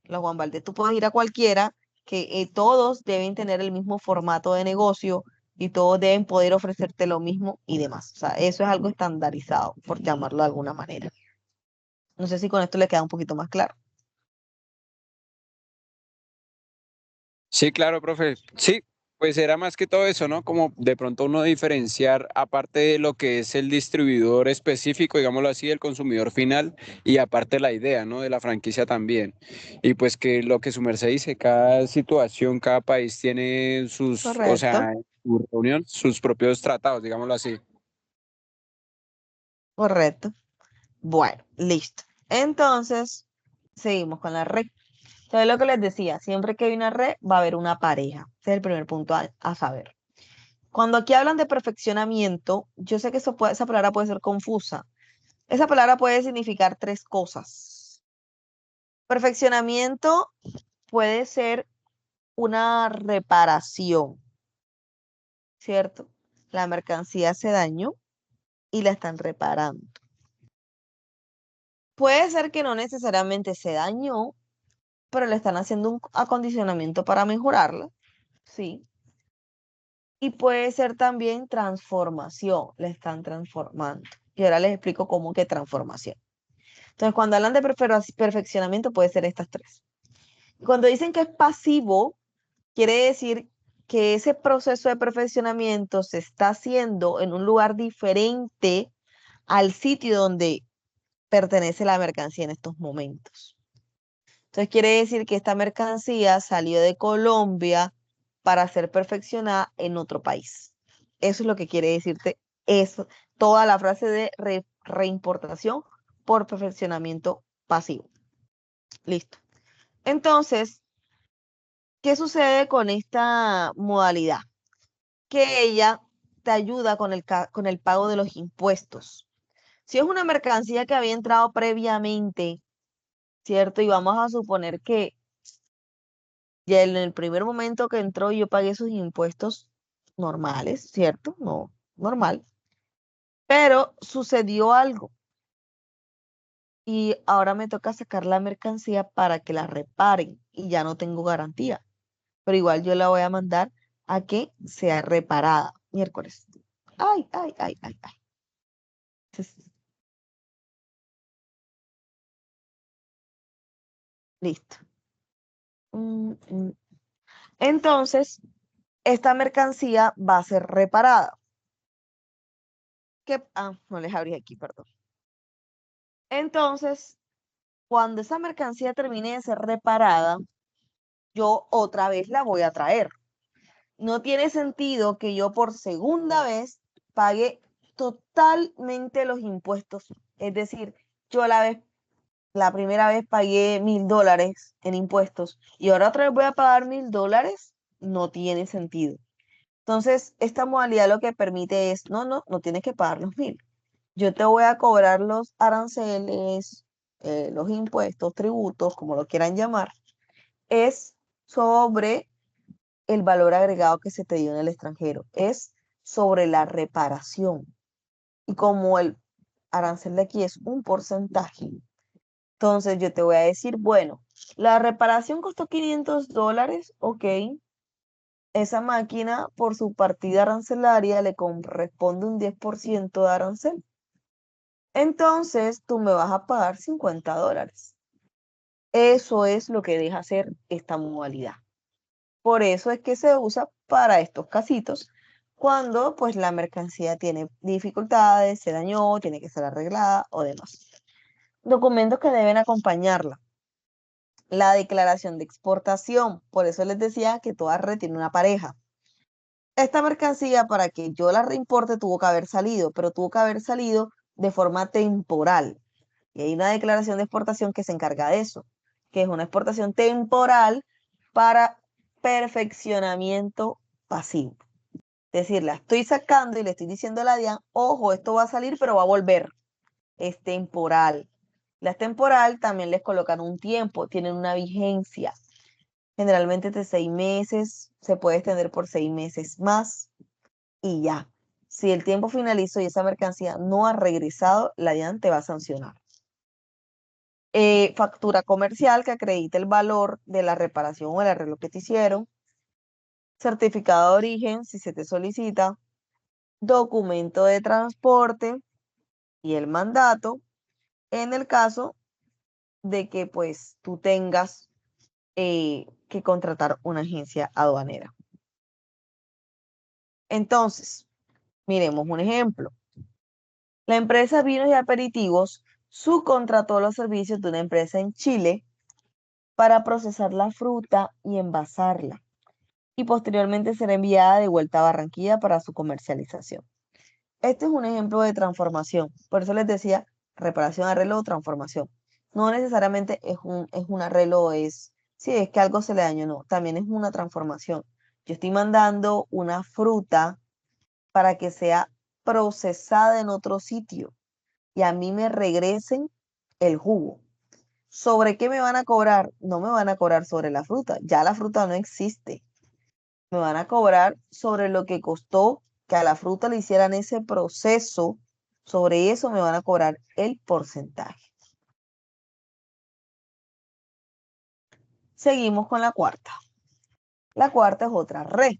A: Los Juan Valdez, tú puedes ir a cualquiera, que todos deben tener el mismo formato de negocio y todos deben poder ofrecerte lo mismo y demás. O sea, eso es algo estandarizado, por llamarlo de alguna manera. No sé si con esto le queda un poquito más claro.
E: Sí, claro, profe. Sí, Pues era más que todo eso, ¿no? Como de pronto uno diferenciar, aparte de lo que es el distribuidor específico, digámoslo así, el consumidor final, y aparte la idea, ¿no? De la franquicia también. Y pues que lo que su merced dice, cada situación, cada país tiene sus, o
A: Correcto,
E: sea, su reunión, sus propios tratados, digámoslo así.
A: correcto. Bueno, listo. Entonces, seguimos con la red. Entonces, lo que les decía, siempre que hay una red, va a haber una pareja. Ese es el primer punto a saber. Cuando aquí hablan de perfeccionamiento, yo sé que esa palabra puede ser confusa. Esa palabra puede significar tres cosas. Perfeccionamiento puede ser una reparación, ¿cierto? La mercancía se dañó y la están reparando. Puede ser que no necesariamente se dañó, pero le están haciendo un acondicionamiento para mejorarla, ¿sí? Y puede ser también transformación, le están transformando. Y ahora les explico cómo que transformación. Entonces, cuando hablan de perfeccionamiento, puede ser estas tres. Cuando dicen que es pasivo, quiere decir que ese proceso de perfeccionamiento se está haciendo en un lugar diferente al sitio donde pertenece la mercancía en estos momentos. Entonces quiere decir que esta mercancía salió de Colombia para ser perfeccionada en otro país. Eso es lo que quiere decirte eso, toda la frase de reimportación por perfeccionamiento pasivo. Listo. Entonces, ¿qué sucede con esta modalidad? Que ella te ayuda con el pago de los impuestos. Si es una mercancía que había entrado previamente, ¿cierto? Y vamos a suponer que ya en el primer momento que entró yo pagué sus impuestos normales, ¿cierto? No, normal. Pero sucedió algo y ahora me toca sacar la mercancía para que la reparen y ya no tengo garantía. Pero igual yo la voy a mandar a que sea reparada miércoles. Ay, ay, ay, ay, ay. Entonces, listo. Mm, mm. Entonces, esta mercancía va a ser reparada. No les abrí aquí, perdón. Entonces, cuando esa mercancía termine de ser reparada, yo otra vez la voy a traer. No tiene sentido que yo por segunda vez pague totalmente los impuestos. Es decir, yo la primera vez pagué $1,000 en impuestos y ahora otra vez voy a pagar $1,000. No tiene sentido. Entonces, esta modalidad lo que permite es, no tienes que pagar los 1,000. Yo te voy a cobrar los aranceles, los impuestos, tributos, como lo quieran llamar, es sobre el valor agregado que se te dio en el extranjero, es sobre la reparación. Y como el arancel de aquí es un porcentaje, entonces yo te voy a decir, bueno, la reparación costó $500, ok, esa máquina por su partida arancelaria le corresponde un 10% de arancel. Entonces tú me vas a pagar $50. Eso es lo que deja hacer esta modalidad. Por eso es que se usa para estos casitos, cuando pues la mercancía tiene dificultades, se dañó, tiene que ser arreglada o demás. Documentos que deben acompañarla. La declaración de exportación. Por eso les decía que toda red tiene una pareja. Esta mercancía para que yo la reimporte tuvo que haber salido, pero tuvo que haber salido de forma temporal. Y hay una declaración de exportación que se encarga de eso, que es una exportación temporal para perfeccionamiento pasivo. Es decir, la estoy sacando y le estoy diciendo a la DIAN, ojo, esto va a salir, pero va a volver. Es temporal. La temporal también les colocan un tiempo, tienen una vigencia. Generalmente de 6 meses, se puede extender por 6 meses más y ya. Si el tiempo finalizó y esa mercancía no ha regresado, la DIAN te va a sancionar. Factura comercial que acredite el valor de la reparación o el arreglo que te hicieron. Certificado de origen, si se te solicita. Documento de transporte y el mandato en el caso de que pues tú tengas que contratar una agencia aduanera. Entonces, miremos un ejemplo. La empresa Vinos y Aperitivos subcontrató los servicios de una empresa en Chile para procesar la fruta y envasarla, y posteriormente será enviada de vuelta a Barranquilla para su comercialización. Este es un ejemplo de transformación. Por eso les decía reparación, arreglo o transformación. No necesariamente es un arreglo, si es que algo se le dañó, no. También es una transformación. Yo estoy mandando una fruta para que sea procesada en otro sitio y a mí me regresen el jugo. ¿Sobre qué me van a cobrar? No me van a cobrar sobre la fruta. Ya la fruta no existe. Me van a cobrar sobre lo que costó que a la fruta le hicieran ese proceso. Sobre eso me van a cobrar el porcentaje. Seguimos con la cuarta. La cuarta es otra re,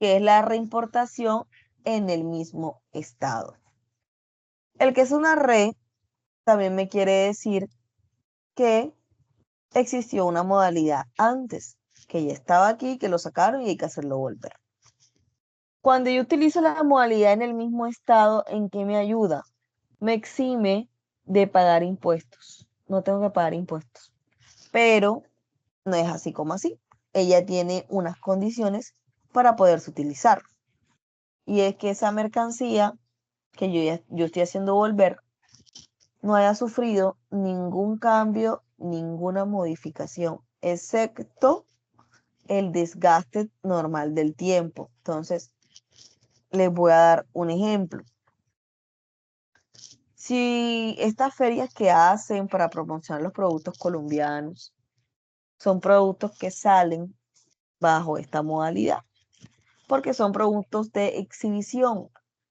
A: que es la reimportación en el mismo estado. El que es una re también me quiere decir que existió una modalidad antes, que ya estaba aquí, que lo sacaron y hay que hacerlo volver. Cuando yo utilizo la modalidad en el mismo estado, ¿en qué me ayuda? Me exime de pagar impuestos. No tengo que pagar impuestos. Pero no es así como así. Ella tiene unas condiciones para poderse utilizar. Y es que esa mercancía que yo estoy haciendo volver no haya sufrido ningún cambio, ninguna modificación, excepto el desgaste normal del tiempo. Entonces, les voy a dar un ejemplo. Si estas ferias que hacen para promocionar los productos colombianos son productos que salen bajo esta modalidad, porque son productos de exhibición,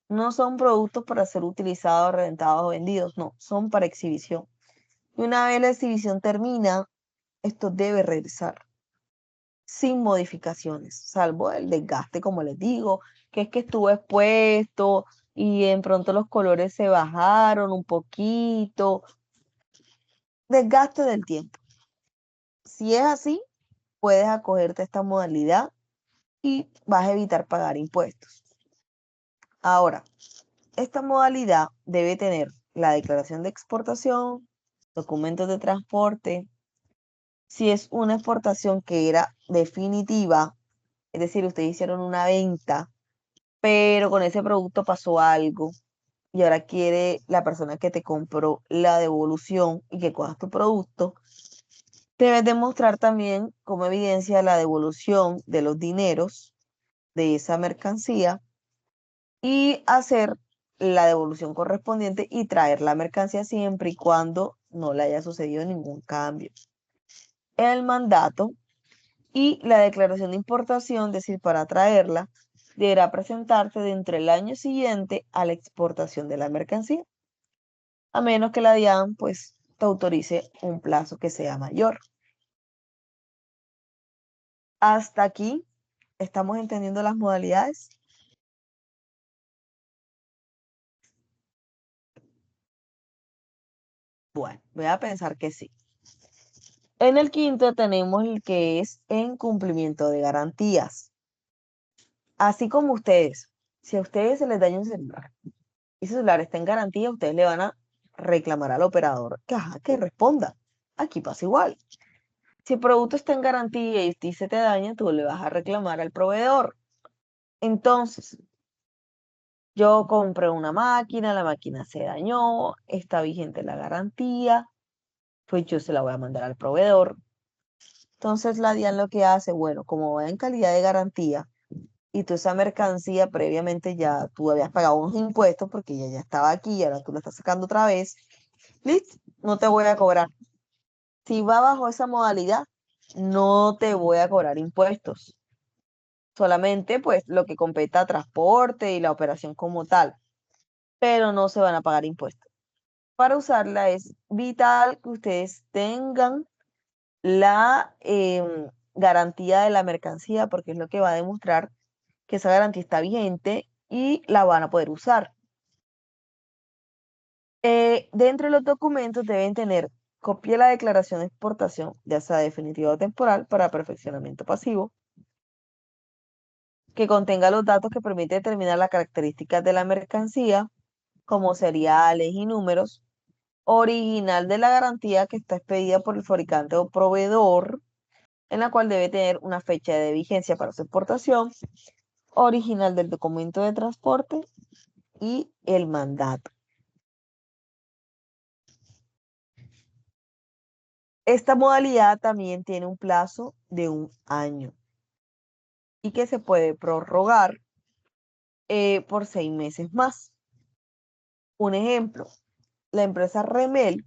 A: no son productos para ser utilizados, reventados o vendidos, no, son para exhibición. Y una vez la exhibición termina, esto debe regresar sin modificaciones, salvo el desgaste, como les digo, que es que estuvo expuesto y en pronto los colores se bajaron un poquito. Desgaste del tiempo. Si es así, puedes acogerte a esta modalidad y vas a evitar pagar impuestos. Ahora, esta modalidad debe tener la declaración de exportación, documentos de transporte. Si es una exportación que era definitiva, es decir, ustedes hicieron una venta, pero con ese producto pasó algo y ahora quiere la persona que te compró la devolución y que cojas tu producto, debes demostrar también como evidencia la devolución de los dineros de esa mercancía y hacer la devolución correspondiente y traer la mercancía siempre y cuando no le haya sucedido ningún cambio. El mandato y la declaración de importación, es decir, para traerla, deberá presentarse dentro del año siguiente a la exportación de la mercancía, a menos que la DIAN pues te autorice un plazo que sea mayor. Hasta aquí, ¿estamos entendiendo las modalidades? Bueno, voy a pensar que sí. En el quinto tenemos el que es en cumplimiento de garantías. Así como ustedes, si a ustedes se les daña un celular y ese celular está en garantía, ustedes le van a reclamar al operador que responda. Aquí pasa igual. Si el producto está en garantía y a ti se te daña, tú le vas a reclamar al proveedor. Entonces, yo compré una máquina, la máquina se dañó, está vigente la garantía, pues yo se la voy a mandar al proveedor. Entonces la DIAN lo que hace, bueno, como va en calidad de garantía y tú esa mercancía previamente ya tú habías pagado unos impuestos porque ella ya estaba aquí y ahora tú la estás sacando otra vez, listo, no te voy a cobrar. Si va bajo esa modalidad, no te voy a cobrar impuestos. Solamente pues lo que compete a transporte y la operación como tal, pero no se van a pagar impuestos. Para usarla es vital que ustedes tengan la garantía de la mercancía porque es lo que va a demostrar que esa garantía está vigente y la van a poder usar. Dentro de los documentos deben tener copia de la declaración de exportación, ya sea definitiva o temporal, para perfeccionamiento pasivo. que contenga los datos que permiten determinar las características de la mercancía, como seriales y números, original de la garantía que está expedida por el fabricante o proveedor, en la cual debe tener una fecha de vigencia para su exportación, original del documento de transporte y el mandato. Esta modalidad también tiene un plazo de 1 año y que se puede prorrogar por 6 meses más. Un ejemplo, la empresa Remel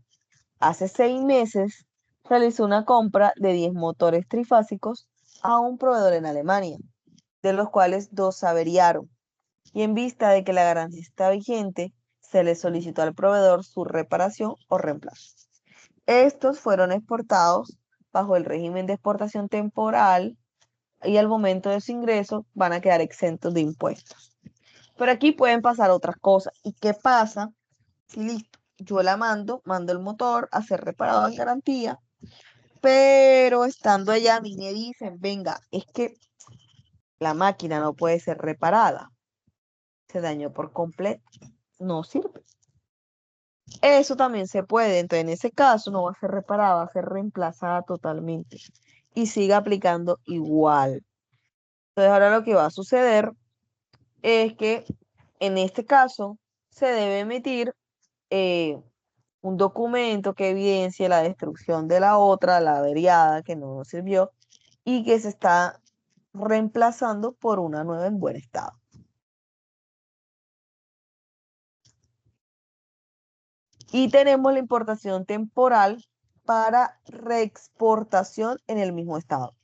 A: hace 6 meses realizó una compra de 10 motores trifásicos a un proveedor en Alemania, de los cuales 2 se averiaron, y en vista de que la garantía está vigente, se le solicitó al proveedor su reparación o reemplazo. Estos fueron exportados bajo el régimen de exportación temporal y al momento de su ingreso van a quedar exentos de impuestos. Pero aquí pueden pasar otras cosas. ¿Y qué pasa si listo? Yo la mando el motor a ser reparado en garantía, pero estando allá a mí me dicen, venga, es que la máquina no puede ser reparada, se dañó por completo, no sirve. Eso también se puede, entonces en ese caso no va a ser reparada, va a ser reemplazada totalmente y sigue aplicando igual. Entonces ahora lo que va a suceder es que en este caso se debe emitir un documento que evidencie la destrucción de la otra, la averiada que no nos sirvió y que se está reemplazando por una nueva en buen estado. Y tenemos la importación temporal para reexportación en el mismo estado.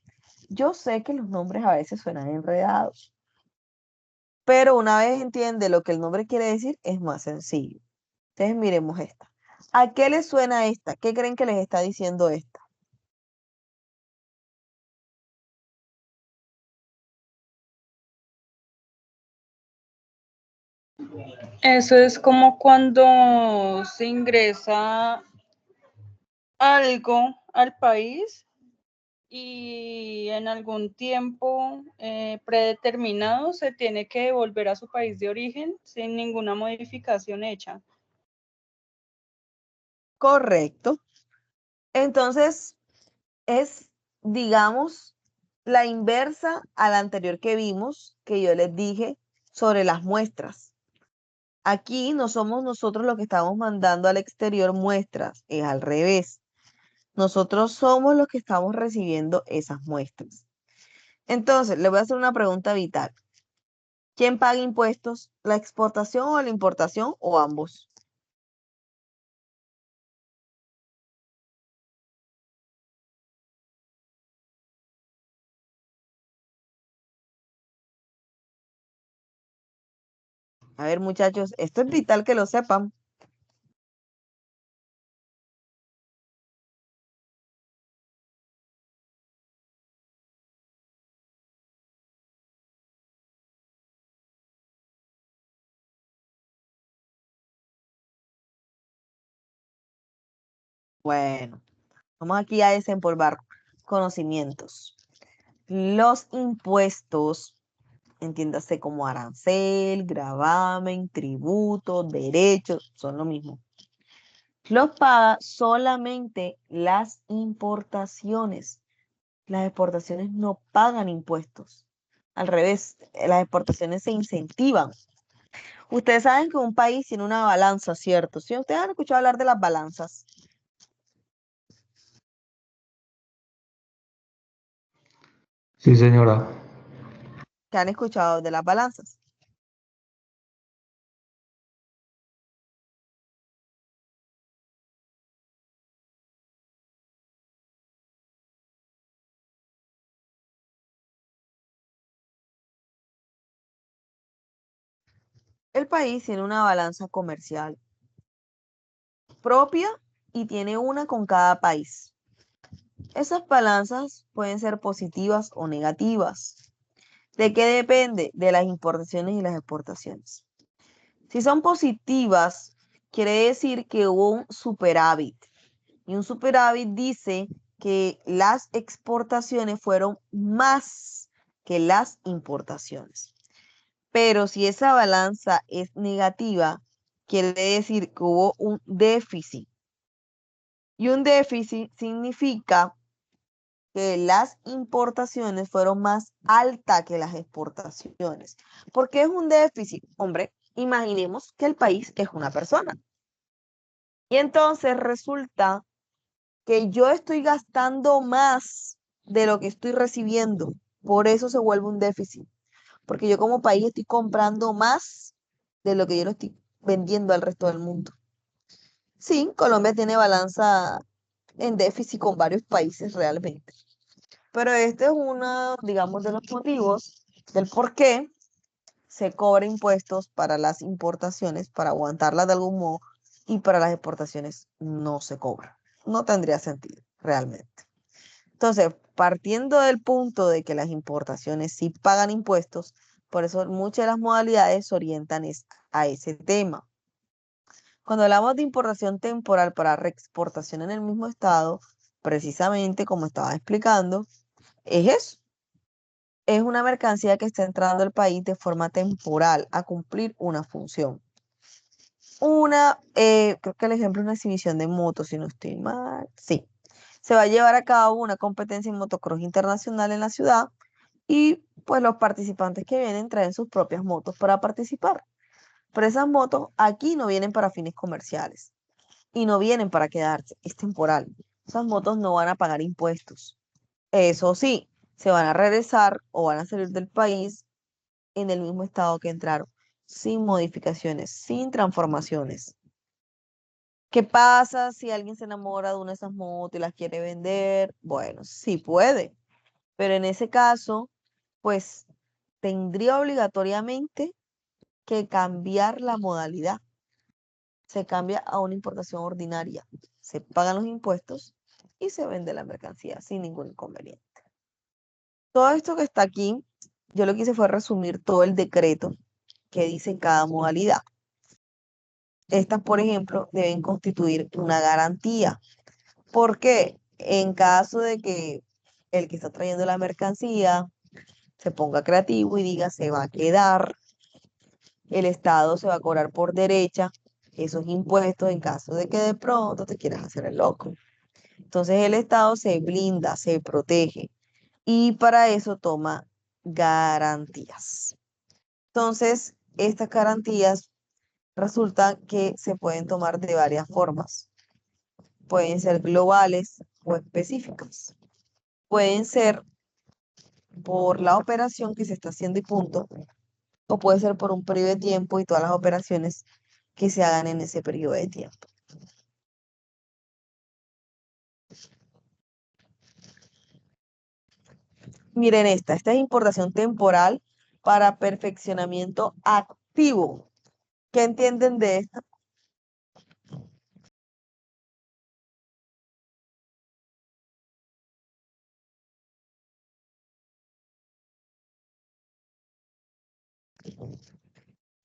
A: Yo sé que los nombres a veces suenan enredados, pero una vez entiende lo que el nombre quiere decir, es más sencillo. Entonces miremos esta. ¿A qué les suena esta? ¿Qué creen que les está diciendo esta?
D: Eso es como cuando se ingresa algo al país y en algún tiempo predeterminado se tiene que devolver a su país de origen sin ninguna modificación hecha.
A: Correcto. Entonces, es, digamos, la inversa a la anterior que vimos, que yo les dije sobre las muestras. Aquí no somos nosotros los que estamos mandando al exterior muestras, es al revés. Nosotros somos los que estamos recibiendo esas muestras. Entonces, le voy a hacer una pregunta vital. ¿Quién paga impuestos? ¿La exportación o la importación o ambos? A ver, muchachos, esto es vital que lo sepan. Bueno, vamos aquí a desempolvar conocimientos. Los impuestos, entiéndase como arancel, gravamen, tributo, derechos, son lo mismo. Los paga solamente las importaciones. Las exportaciones no pagan impuestos. Al revés, las exportaciones se incentivan. Ustedes saben que un país tiene una balanza, ¿cierto? ¿Sí? Ustedes han escuchado hablar de las balanzas.
C: Sí, señora.
A: ¿Qué han escuchado de las balanzas? El país tiene una balanza comercial propia y tiene una con cada país. Esas balanzas pueden ser positivas o negativas. ¿De qué depende? De las importaciones y las exportaciones. Si son positivas, quiere decir que hubo un superávit. Y un superávit dice que las exportaciones fueron más que las importaciones. Pero si esa balanza es negativa, quiere decir que hubo un déficit. Y un déficit significa que las importaciones fueron más altas que las exportaciones. ¿Por qué es un déficit? Hombre, imaginemos que el país es una persona. Y entonces resulta que yo estoy gastando más de lo que estoy recibiendo. Por eso se vuelve un déficit. Porque yo como país estoy comprando más de lo que yo lo estoy vendiendo al resto del mundo. Sí, Colombia tiene balanza en déficit con varios países realmente. Pero este es uno, digamos, de los motivos del por qué se cobra impuestos para las importaciones, para aguantarlas de algún modo, y para las exportaciones no se cobra. No tendría sentido, realmente. Entonces, partiendo del punto de que las importaciones sí pagan impuestos, por eso muchas de las modalidades se orientan a ese tema. Cuando hablamos de importación temporal para reexportación en el mismo estado, precisamente como estaba explicando, es eso. Es una mercancía que está entrando al país de forma temporal a cumplir una función. Creo que el ejemplo es una exhibición de motos, si no estoy mal. Sí. Se va a llevar a cabo una competencia en motocross internacional en la ciudad y pues los participantes que vienen traen sus propias motos para participar. Pero esas motos aquí no vienen para fines comerciales y no vienen para quedarse, es temporal. Esas motos no van a pagar impuestos. Eso sí, se van a regresar o van a salir del país en el mismo estado que entraron, sin modificaciones, sin transformaciones. ¿Qué pasa si alguien se enamora de una de esas motos y las quiere vender? Bueno, sí puede, pero en ese caso, pues tendría obligatoriamente que cambiar la modalidad. Se cambia a una importación ordinaria. Se pagan los impuestos y se vende la mercancía sin ningún inconveniente. Todo esto que está aquí, yo lo que hice fue resumir todo el decreto que dice cada modalidad. Estas, por ejemplo, deben constituir una garantía. Porque en caso de que el que está trayendo la mercancía se ponga creativo y diga se va a quedar, el Estado se va a cobrar por derecha esos impuestos en caso de que de pronto te quieras hacer el loco. Entonces el Estado se blinda, se protege y para eso toma garantías. Entonces, estas garantías resulta que se pueden tomar de varias formas. Pueden ser globales o específicas. Pueden ser por la operación que se está haciendo y punto, o puede ser por un periodo de tiempo y todas las operaciones que se hagan en ese periodo de tiempo. Miren esta es importación temporal para perfeccionamiento activo. ¿Qué entienden de esto?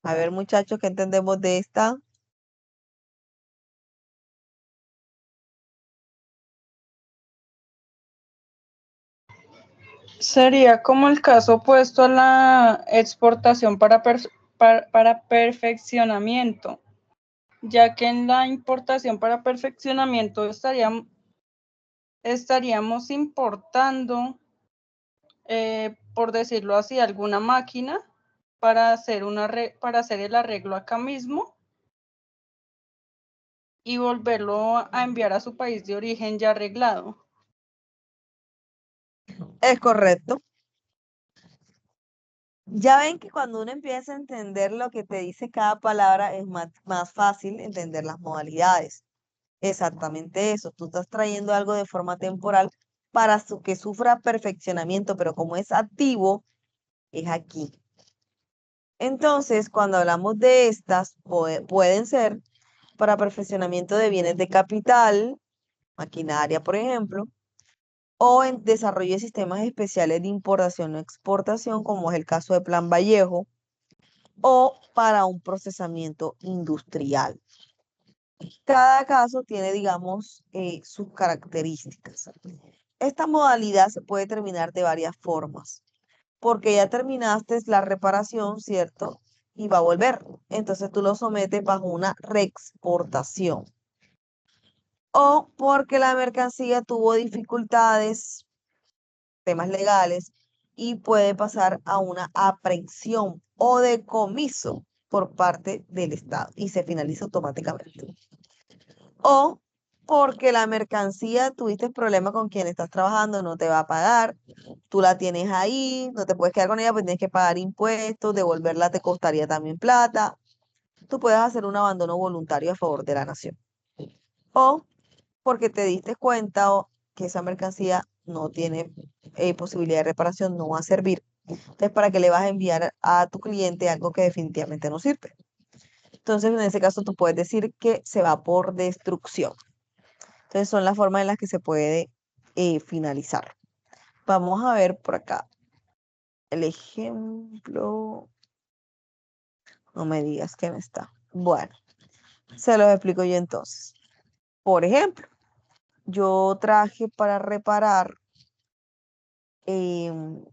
A: A ver, muchachos, ¿qué entendemos de esta?
D: Sería como el caso opuesto a la exportación para perfeccionamiento, ya que en la importación para perfeccionamiento estaríamos importando, por decirlo así, alguna máquina para hacer el arreglo acá mismo y volverlo a enviar a su país de origen ya arreglado.
A: Es correcto. Ya ven que cuando uno empieza a entender lo que te dice cada palabra es más fácil entender las modalidades. Exactamente eso. Tú estás trayendo algo de forma temporal para que sufra perfeccionamiento, pero como es activo, es aquí. Entonces, cuando hablamos de estas, pueden ser para perfeccionamiento de bienes de capital, maquinaria, por ejemplo, o en desarrollo de sistemas especiales de importación o exportación, como es el caso de Plan Vallejo, o para un procesamiento industrial. Cada caso tiene, digamos, sus características. Esta modalidad se puede terminar de varias formas. porque ya terminaste la reparación, ¿cierto? Y va a volver. Entonces tú lo sometes bajo una reexportación. O porque la mercancía tuvo dificultades, temas legales, y puede pasar a una aprehensión o decomiso por parte del Estado y se finaliza automáticamente. O porque la mercancía tuviste problema con quien estás trabajando, no te va a pagar, tú la tienes ahí, no te puedes quedar con ella, pues tienes que pagar impuestos, devolverla te costaría también plata. Tú puedes hacer un abandono voluntario a favor de la nación. O porque te diste cuenta que esa mercancía no tiene posibilidad de reparación, no va a servir. Entonces, ¿para qué le vas a enviar a tu cliente algo que definitivamente no sirve? Entonces, en ese caso, tú puedes decir que se va por destrucción. Entonces, son las formas en las que se puede finalizar. Vamos a ver por acá el ejemplo. No me digas que no está. Bueno, se los explico yo entonces. Por ejemplo, yo traje para reparar, em,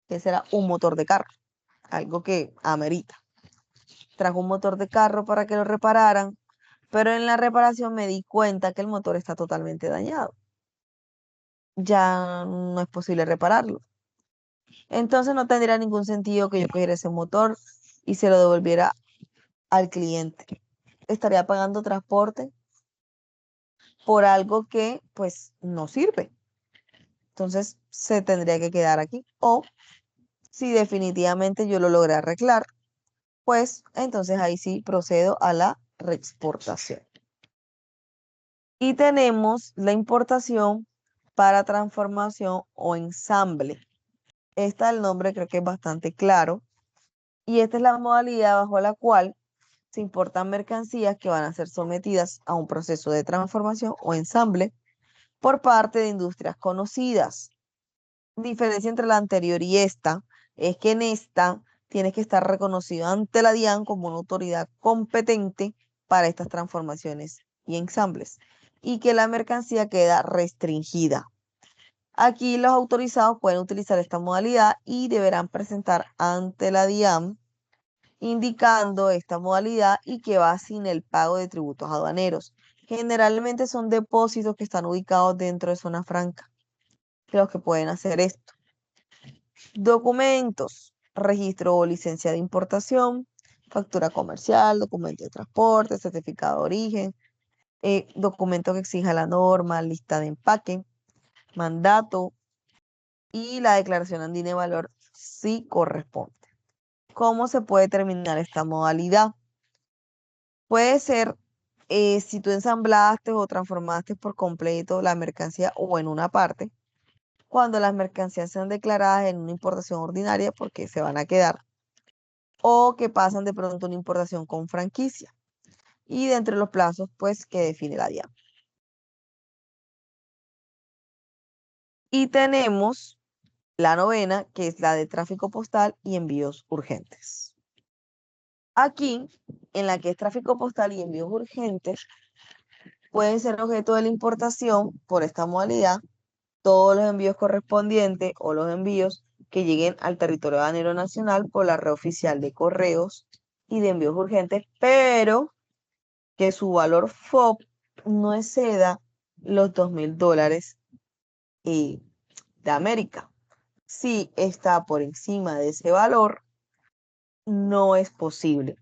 A: ¿qué será? Un motor de carro, algo que amerita. Trajo un motor de carro para que lo repararan, pero en la reparación me di cuenta que el motor está totalmente dañado. Ya no es posible repararlo. Entonces no tendría ningún sentido que yo cogiera ese motor y se lo devolviera al cliente. Estaría pagando transporte por algo que pues no sirve. Entonces se tendría que quedar aquí. O si definitivamente yo lo logré arreglar, pues entonces ahí sí procedo a la reexportación. Y tenemos la importación para transformación o ensamble. Esta el nombre creo que es bastante claro. Y esta es la modalidad bajo la cual se importan mercancías que van a ser sometidas a un proceso de transformación o ensamble por parte de industrias conocidas. Diferencia entre la anterior y esta es que en esta tienes que estar reconocido ante la DIAN como una autoridad competente para estas transformaciones y ensambles y que la mercancía queda restringida. Aquí los autorizados pueden utilizar esta modalidad y deberán presentar ante la DIAN indicando esta modalidad y que va sin el pago de tributos aduaneros. Generalmente son depósitos que están ubicados dentro de zona franca, los que pueden hacer esto. Documentos, registro o licencia de importación, factura comercial, documento de transporte, certificado de origen, documento que exija la norma, lista de empaque, mandato y la declaración andina de valor si corresponde. ¿Cómo se puede determinar esta modalidad? Puede ser si tú ensamblaste o transformaste por completo la mercancía o en una parte, cuando las mercancías sean declaradas en una importación ordinaria porque se van a quedar, o que pasan de pronto una importación con franquicia y dentro de los plazos pues que define la DIAN. Y tenemos la novena, que es la de tráfico postal y envíos urgentes. Aquí, en la que es tráfico postal y envíos urgentes, pueden ser objeto de la importación por esta modalidad todos los envíos correspondientes o los envíos que lleguen al territorio aduanero nacional por la red oficial de correos y de envíos urgentes, pero que su valor FOB no exceda los $2,000 de América. Si está por encima de ese valor, no es posible.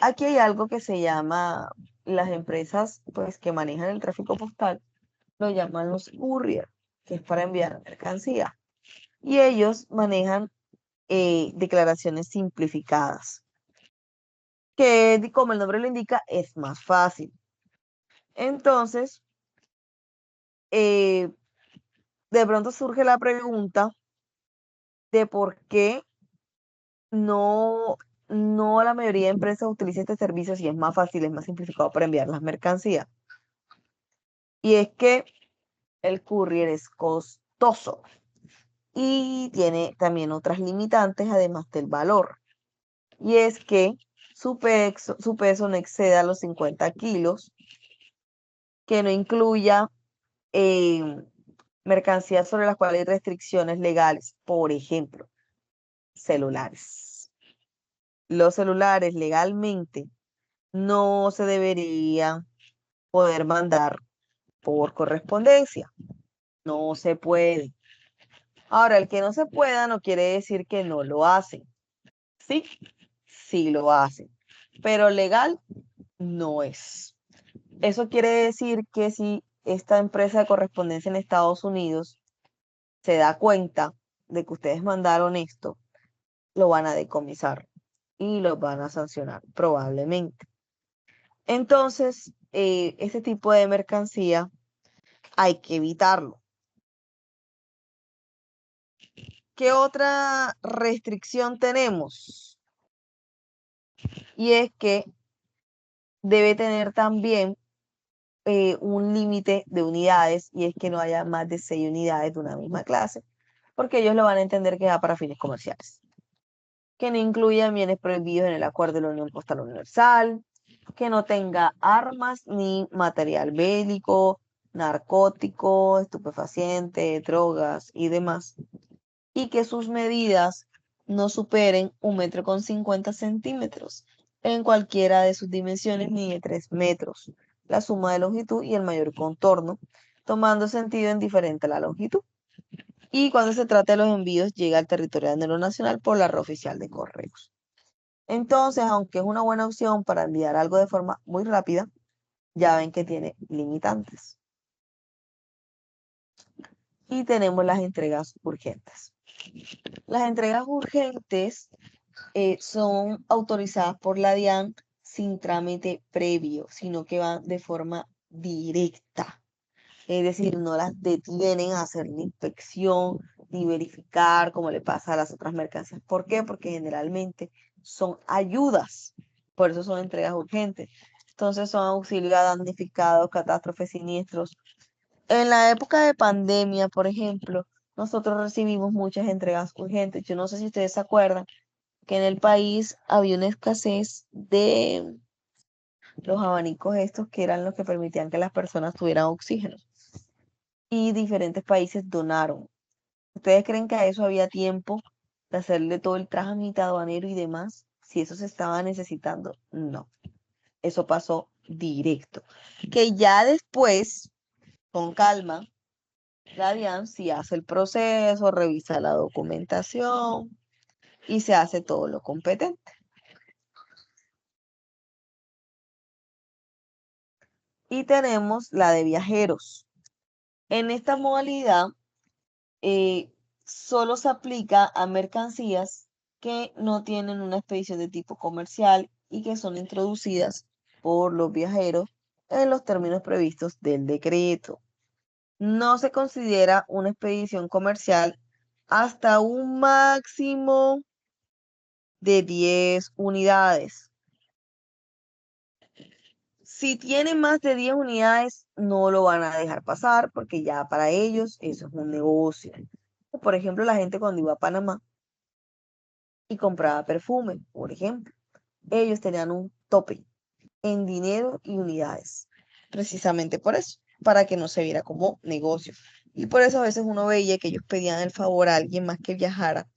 A: Aquí hay algo que se llama, las empresas pues, que manejan el tráfico postal, lo llaman los courier, que es para enviar mercancía. Y ellos manejan declaraciones simplificadas, que como el nombre lo indica, es más fácil. Entonces, de pronto surge la pregunta de por qué no, no la mayoría de empresas utiliza este servicio si es más fácil, es más simplificado para enviar las mercancías. Y es que el courier es costoso y tiene también otras limitantes además del valor. Y es que su peso no exceda los 50 kilos, que no incluya mercancías sobre las cuales hay restricciones legales, por ejemplo, celulares. Los celulares legalmente no se deberían poder mandar por correspondencia. No se puede. Ahora, el que no se pueda no quiere decir que no lo hacen. Sí, sí lo hacen, pero legal no es. Eso quiere decir que si esta empresa de correspondencia en Estados Unidos se da cuenta de que ustedes mandaron esto, lo van a decomisar y los van a sancionar probablemente. Entonces, este tipo de mercancía hay que evitarlo. ¿Qué otra restricción tenemos? Y es que debe tener también un límite de unidades, y es que no haya más de 6 unidades de una misma clase, porque ellos lo van a entender que va para fines comerciales. Que no incluya bienes prohibidos en el acuerdo de la Unión Postal Universal, que no tenga armas ni material bélico, narcótico, estupefacientes, drogas y demás, y que sus medidas no superen 1,50 m en cualquiera de sus dimensiones ni de 3 metros, la suma de longitud y el mayor contorno, tomando sentido indiferente a la longitud. Y cuando se trata de los envíos, llega al territorio nacional por la red oficial de correos. Entonces, aunque es una buena opción para enviar algo de forma muy rápida, ya ven que tiene limitantes. Y tenemos las entregas urgentes. Las entregas urgentes son autorizadas por la DIAN sin trámite previo, sino que van de forma directa. Es decir, no las detienen a hacer ni inspección ni verificar como le pasa a las otras mercancías. ¿Por qué? Porque generalmente son ayudas, por eso son entregas urgentes. Entonces son auxilios a damnificados, catástrofes, siniestros. En la época de pandemia, por ejemplo, nosotros recibimos muchas entregas urgentes. Yo no sé si ustedes se acuerdan que en el país había una escasez de los abanicos estos que eran los que permitían que las personas tuvieran oxígeno. Y diferentes países donaron. ¿Ustedes creen que a eso había tiempo de hacerle todo el trámite aduanero y demás? Si eso se estaba necesitando, no. Eso pasó directo. Que ya después, con calma, la DIAN sí hace el proceso, revisa la documentación y se hace todo lo competente. Y tenemos la de viajeros. En esta modalidad solo se aplica a mercancías que no tienen una expedición de tipo comercial y que son introducidas por los viajeros en los términos previstos del decreto. No se considera una expedición comercial hasta un máximo de 10 unidades. Si tienen más de 10 unidades, no lo van a dejar pasar porque ya para ellos eso es un negocio. Por ejemplo, la gente cuando iba a Panamá y compraba perfume, por ejemplo, ellos tenían un tope en dinero y unidades, precisamente por eso, para que no se viera como negocio. Y por eso a veces uno veía que ellos pedían el favor a alguien más que viajara,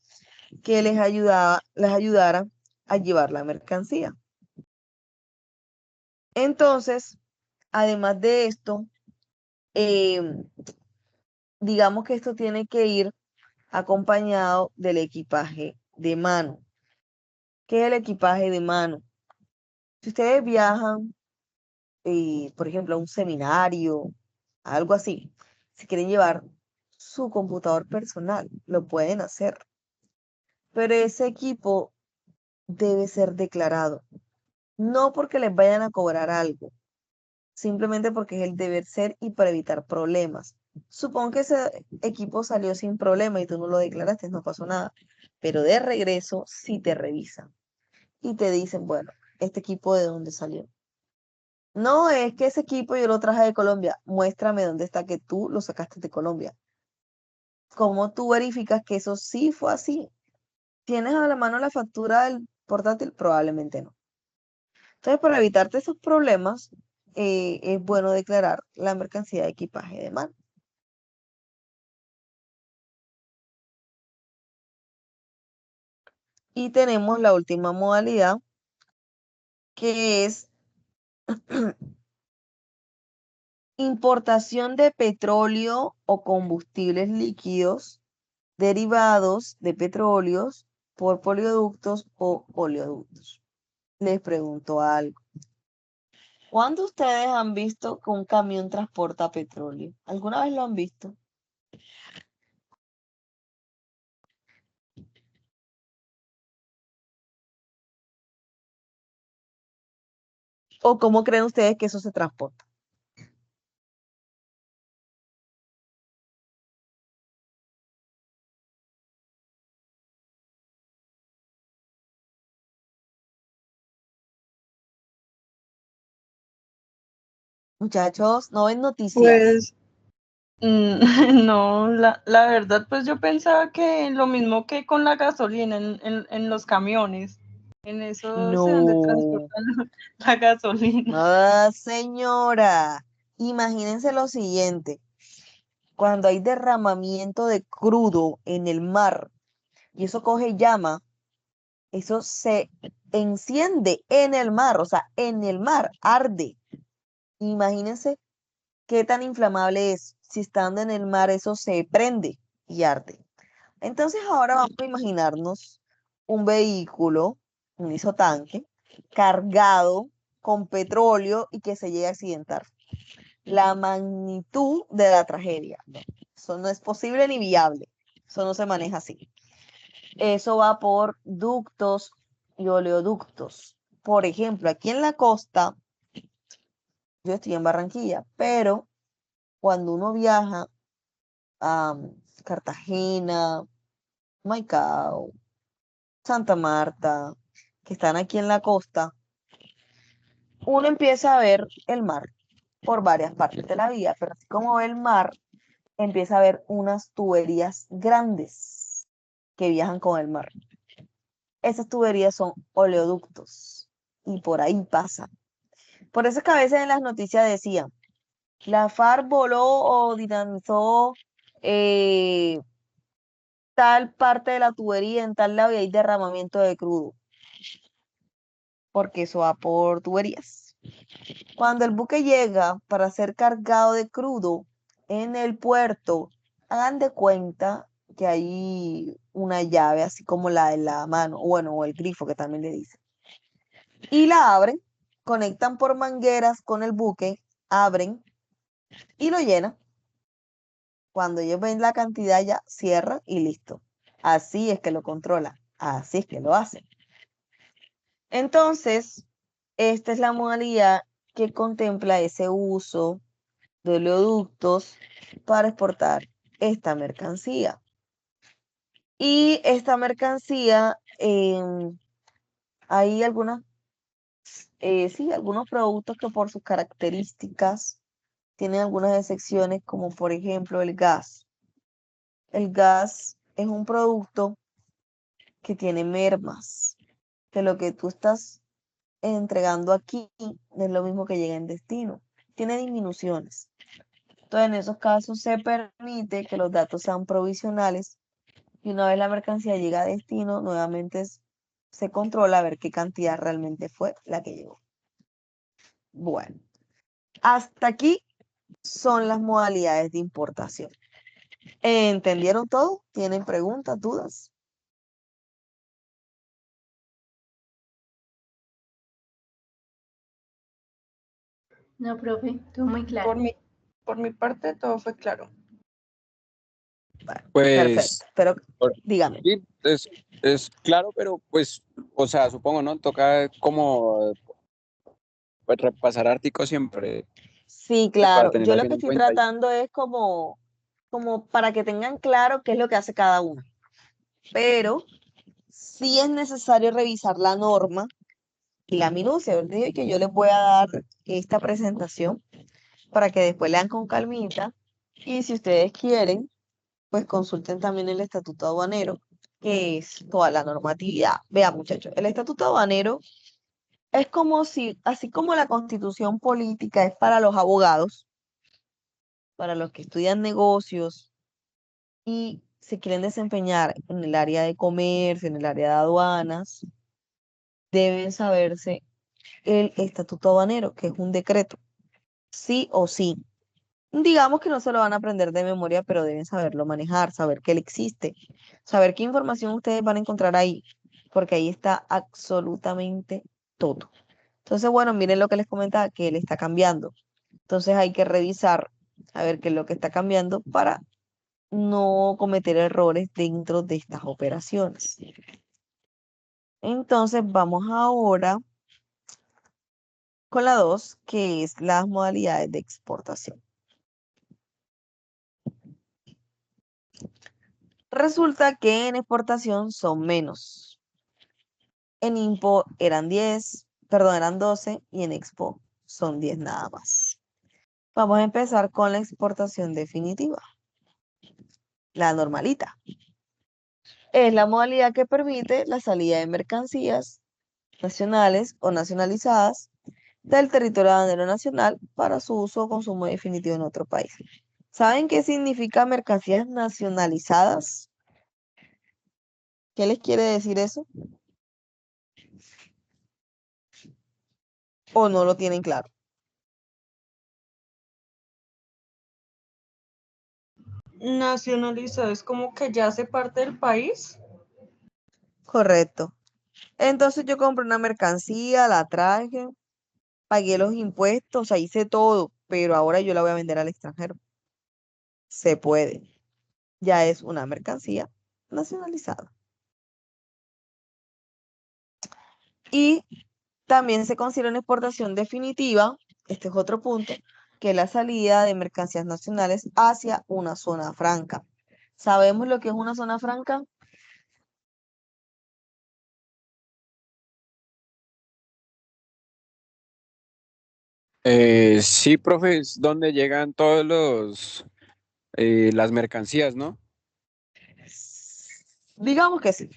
A: que les ayudara a llevar la mercancía. Entonces, además de esto, digamos que esto tiene que ir acompañado del equipaje de mano. ¿Qué es el equipaje de mano? Si ustedes viajan, por ejemplo, a un seminario, algo así, si quieren llevar su computador personal, lo pueden hacer. Pero ese equipo debe ser declarado, no porque les vayan a cobrar algo, simplemente porque es el deber ser y para evitar problemas. Supongo que ese equipo salió sin problema y tú no lo declaraste, no pasó nada, pero de regreso sí te revisan y te dicen, bueno, este equipo de dónde salió. No, es que ese equipo yo lo traje de Colombia. Muéstrame dónde está que tú lo sacaste de Colombia. ¿Cómo tú verificas que eso sí fue así? ¿Tienes a la mano la factura del portátil? Probablemente no. Entonces, para evitarte esos problemas, es bueno declarar la mercancía de equipaje de mano. Y tenemos la última modalidad, que es importación de petróleo o combustibles líquidos derivados de petróleos por polioductos o oleoductos. Les pregunto algo. ¿Cuándo ustedes han visto que un camión transporta petróleo? ¿Alguna vez lo han visto? ¿O cómo creen ustedes que eso se transporta? Muchachos, no ven noticias.
D: Pues no, la verdad, pues yo pensaba que lo mismo que con la gasolina en los camiones, en eso se donde
A: No.
D: transportan la gasolina.
A: Ah, señora. Imagínense lo siguiente. Cuando hay derramamiento de crudo en el mar y eso coge llama, eso se enciende en el mar, o sea, en el mar, arde. Imagínense qué tan inflamable es. Si estando en el mar, eso se prende y arde. Entonces ahora vamos a imaginarnos un vehículo, un isotanque, cargado con petróleo y que se llegue a accidentar. La magnitud de la tragedia. No, eso no es posible ni viable. Eso no se maneja así. Eso va por ductos y oleoductos. Por ejemplo, aquí en la costa, yo estoy en Barranquilla, pero cuando uno viaja a Cartagena, Maicao, Santa Marta, que están aquí en la costa, uno empieza a ver el mar por varias partes de la vía, pero así como ve el mar, empieza a ver unas tuberías grandes que viajan con el mar. Esas tuberías son oleoductos y por ahí pasa. Por eso es que a veces en las noticias decían, la FARC voló o dinamizó eh, tal parte de la tubería en tal lado y hay derramamiento de crudo, porque eso va por tuberías. Cuando el buque llega para ser cargado de crudo en el puerto, hagan de cuenta que hay una llave, así como la de la mano, bueno, o el grifo que también le dicen. Y la abren, conectan por mangueras con el buque, abren y lo llenan. Cuando ellos ven la cantidad ya cierran y listo. Así es que lo controlan, así es que lo hacen. Entonces, esta es la modalidad que contempla ese uso de oleoductos para exportar esta mercancía. Y esta mercancía, hay algunas, sí, algunos productos que por sus características tienen algunas excepciones, como por ejemplo el gas. El gas es un producto que tiene mermas, que lo que tú estás entregando aquí no es lo mismo que llega en destino. Tiene disminuciones. Entonces, en esos casos se permite que los datos sean provisionales y una vez la mercancía llega a destino, nuevamente se controla a ver qué cantidad realmente fue la que llegó. Bueno, hasta aquí son las modalidades de importación. ¿Entendieron todo? ¿Tienen preguntas, dudas?
B: No, profe, todo muy
D: Por
B: claro.
D: por mi parte, todo fue claro.
A: Bueno,
E: Pues,
A: perfecto. Pero
E: por-
A: dígame.
E: sí, es claro, pero pues, o sea, supongo, ¿no? Toca como pues, repasar artículos siempre
A: Sí,
E: pues, para
A: claro. Yo
E: tenerlas
A: lo
E: bien
A: que
E: en
A: estoy
E: cuenta.
A: tratando es como para que tengan claro qué es lo que hace cada uno. Pero sí es necesario revisar la norma y la minucia. Yo les digo que yo les voy a dar esta presentación para que después lean con calmita. Y si ustedes quieren, pues consulten también el estatuto aduanero, que es toda la normatividad. Vean, muchachos, el estatuto aduanero es como si, así como la constitución política es para los abogados, para los que estudian negocios y se quieren desempeñar en el área de comercio, en el área de aduanas, deben saberse el estatuto aduanero, que es un decreto, sí o sí. Digamos que no se lo van a aprender de memoria, pero deben saberlo manejar, saber que él existe, saber qué información ustedes van a encontrar ahí, porque ahí está absolutamente todo. Entonces, bueno, miren lo que les comentaba, que él está cambiando. Entonces hay que revisar a ver qué es lo que está cambiando para no cometer errores dentro de estas operaciones. Entonces, vamos ahora con la 2, que es las modalidades de exportación. Resulta que en exportación son menos. En Impo eran 10, perdón, eran 12 y en Expo son 10 nada más. Vamos a empezar con la exportación definitiva, la normalita. Es la modalidad que permite la salida de mercancías nacionales o nacionalizadas del territorio aduanero nacional para su uso o consumo definitivo en otro país. ¿Saben qué significa mercancías nacionalizadas? ¿Qué les quiere decir eso? ¿O no lo tienen claro?
D: Nacionalizado es como que ya hace parte del país.
A: Correcto. Entonces yo compré una mercancía, la traje, pagué los impuestos, o sea, hice todo, pero ahora yo la voy a vender al extranjero. Se puede. Ya es una mercancía nacionalizada. Y también se considera una exportación definitiva, este es otro punto, que es la salida de mercancías nacionales hacia una zona franca. ¿Sabemos lo que es una zona franca?
E: Sí, profe, es donde llegan todos las mercancías, ¿no?
A: Digamos que sí.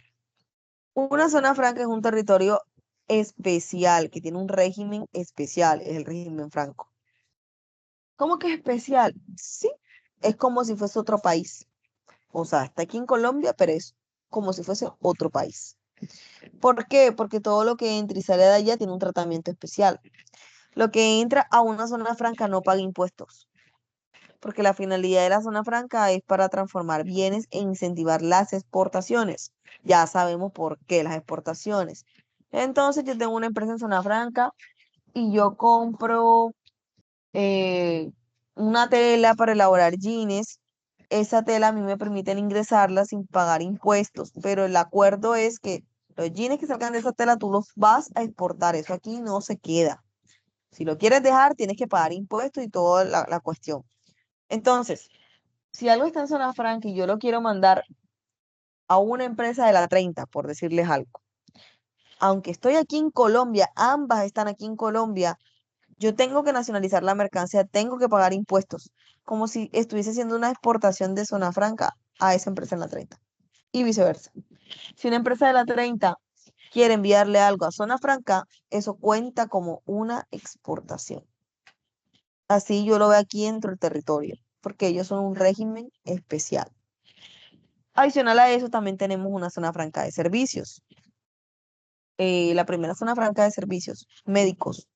A: Una zona franca es un territorio especial, que tiene un régimen especial, es el régimen franco. ¿Cómo que especial? Sí, es como si fuese otro país. O sea, está aquí en Colombia, pero es como si fuese otro país. ¿Por qué? Porque todo lo que entra y sale de allá tiene un tratamiento especial. Lo que entra a una zona franca no paga impuestos, porque la finalidad de la zona franca es para transformar bienes e incentivar las exportaciones. Ya sabemos por qué las exportaciones. Entonces, yo tengo una empresa en zona franca y yo compro eh, una tela para elaborar jeans. Esa tela a mí me permiten ingresarla sin pagar impuestos, pero el acuerdo es que los jeans que salgan de esa tela tú los vas a exportar. Eso aquí no se queda. Si lo quieres dejar, tienes que pagar impuestos y toda la cuestión. Entonces, si algo está en zona franca y yo lo quiero mandar a una empresa de la 30, por decirles algo, aunque estoy aquí en Colombia, ambas están aquí en Colombia, yo tengo que nacionalizar la mercancía, tengo que pagar impuestos, como si estuviese haciendo una exportación de zona franca a esa empresa en la 30 y viceversa. Si una empresa de la 30 quiere enviarle algo a zona franca, eso cuenta como una exportación. Así yo lo veo aquí dentro del territorio, porque ellos son un régimen especial. Adicional a eso, también tenemos una zona franca de servicios. La primera zona franca de servicios médicos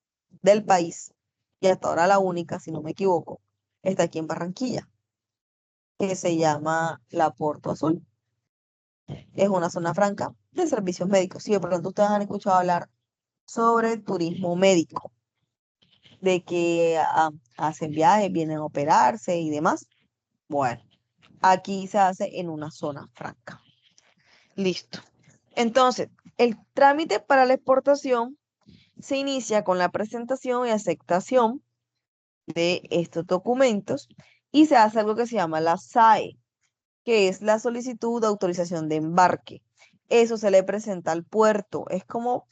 A: del país, y hasta ahora la única, si no me equivoco, está aquí en Barranquilla, que se llama la Puerto Azul. Es una zona franca de servicios médicos. Si de pronto ustedes han escuchado hablar sobre turismo médico, de que hacen viajes, vienen a operarse y demás. Bueno, aquí se hace en una zona franca. Listo. Entonces, el trámite para la exportación se inicia con la presentación y aceptación de estos documentos y se hace algo que se llama la SAE, que es la solicitud de autorización de embarque. Eso se le presenta al puerto. Es como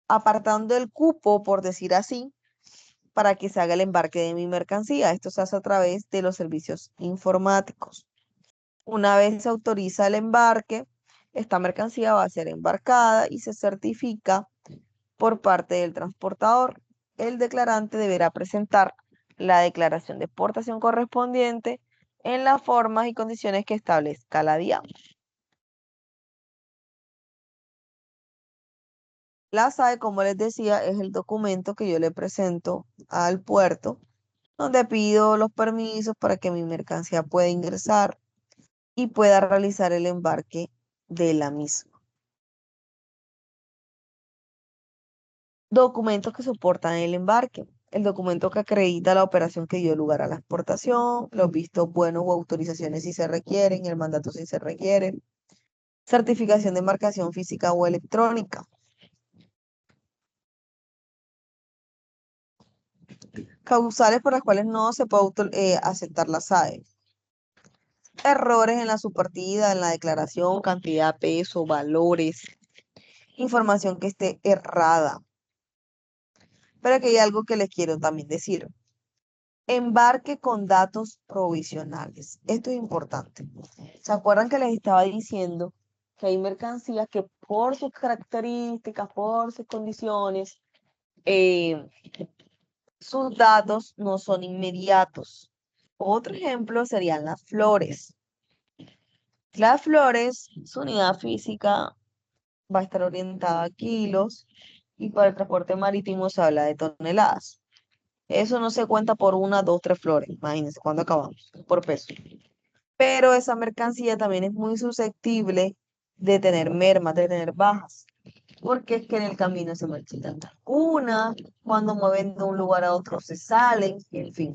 A: apartando el cupo, por decir así, para que se haga el embarque de mi mercancía. Esto se hace a través de los servicios informáticos. Una vez se autoriza el embarque, esta mercancía va a ser embarcada y se certifica por parte del transportador. El declarante deberá presentar la declaración de exportación correspondiente en las formas y condiciones que establezca la DIAN. La SAE, como les decía, es el documento que yo le presento al puerto, donde pido los permisos para que mi mercancía pueda ingresar y pueda realizar el embarque de la misma. Documentos que soportan el embarque. El documento que acredita la operación que dio lugar a la exportación, los vistos buenos o autorizaciones si se requieren, el mandato si se requiere, certificación de embarcación física o electrónica. Causales por las cuales no se puede aceptar la SAE. Errores en la subpartida, en la declaración, cantidad, peso, valores, información que esté errada. Pero aquí hay algo que les quiero también decir. Embarque con datos provisionales. Esto es importante. ¿Se acuerdan que les estaba diciendo que hay mercancías que por sus características, por sus condiciones, sus datos no son inmediatos? Otro ejemplo serían las flores. Las flores, su unidad física va a estar orientada a kilos y para el transporte marítimo se habla de toneladas. Eso no se cuenta por una, dos, tres flores. Imagínense cuando acabamos, por peso. Pero esa mercancía también es muy susceptible de tener mermas, de tener bajas, porque es que en el camino se marchitan una, cuando mueven de un lugar a otro se salen, en fin.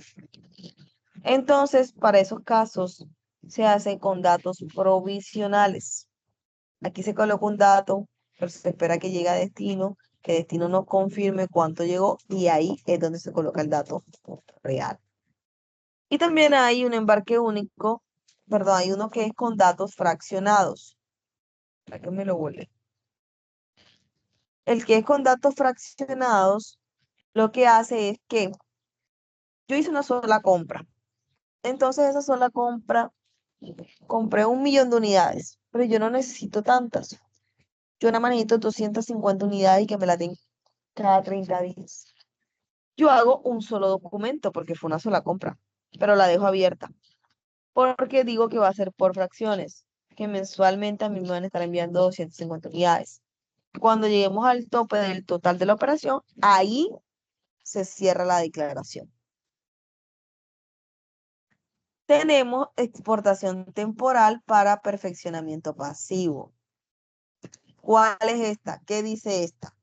A: Entonces, para esos casos se hacen con datos provisionales. Aquí se coloca un dato, pero se espera que llegue a destino, que destino nos confirme cuánto llegó y ahí es donde se coloca el dato real. Y también hay un embarque único, perdón, hay uno que es con datos fraccionados. ¿Para qué me lo vuelve? El que es con datos fraccionados, lo que hace es que yo hice una sola compra. Entonces esa sola compra, compré 1.000.000 de unidades, pero yo no necesito tantas. Yo nada más necesito 250 unidades y que me la den cada 30 días. Yo hago un solo documento porque fue una sola compra, pero la dejo abierta. Porque digo que va a ser por fracciones, que mensualmente a mí me van a estar enviando 250 unidades. Cuando lleguemos al tope del total de la operación, ahí se cierra la declaración. Tenemos exportación temporal para perfeccionamiento pasivo. ¿Cuál es esta? ¿Qué dice esta?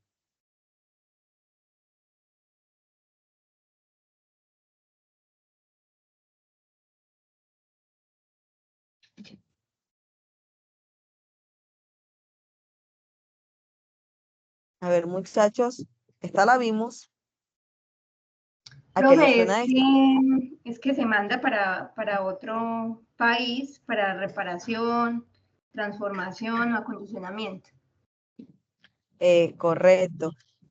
A: A ver, muchachos, esta la vimos. ¿A qué le
B: Profe,
A: suena esto?
B: es que se manda para otro país para reparación, transformación o acondicionamiento.
A: Correcto.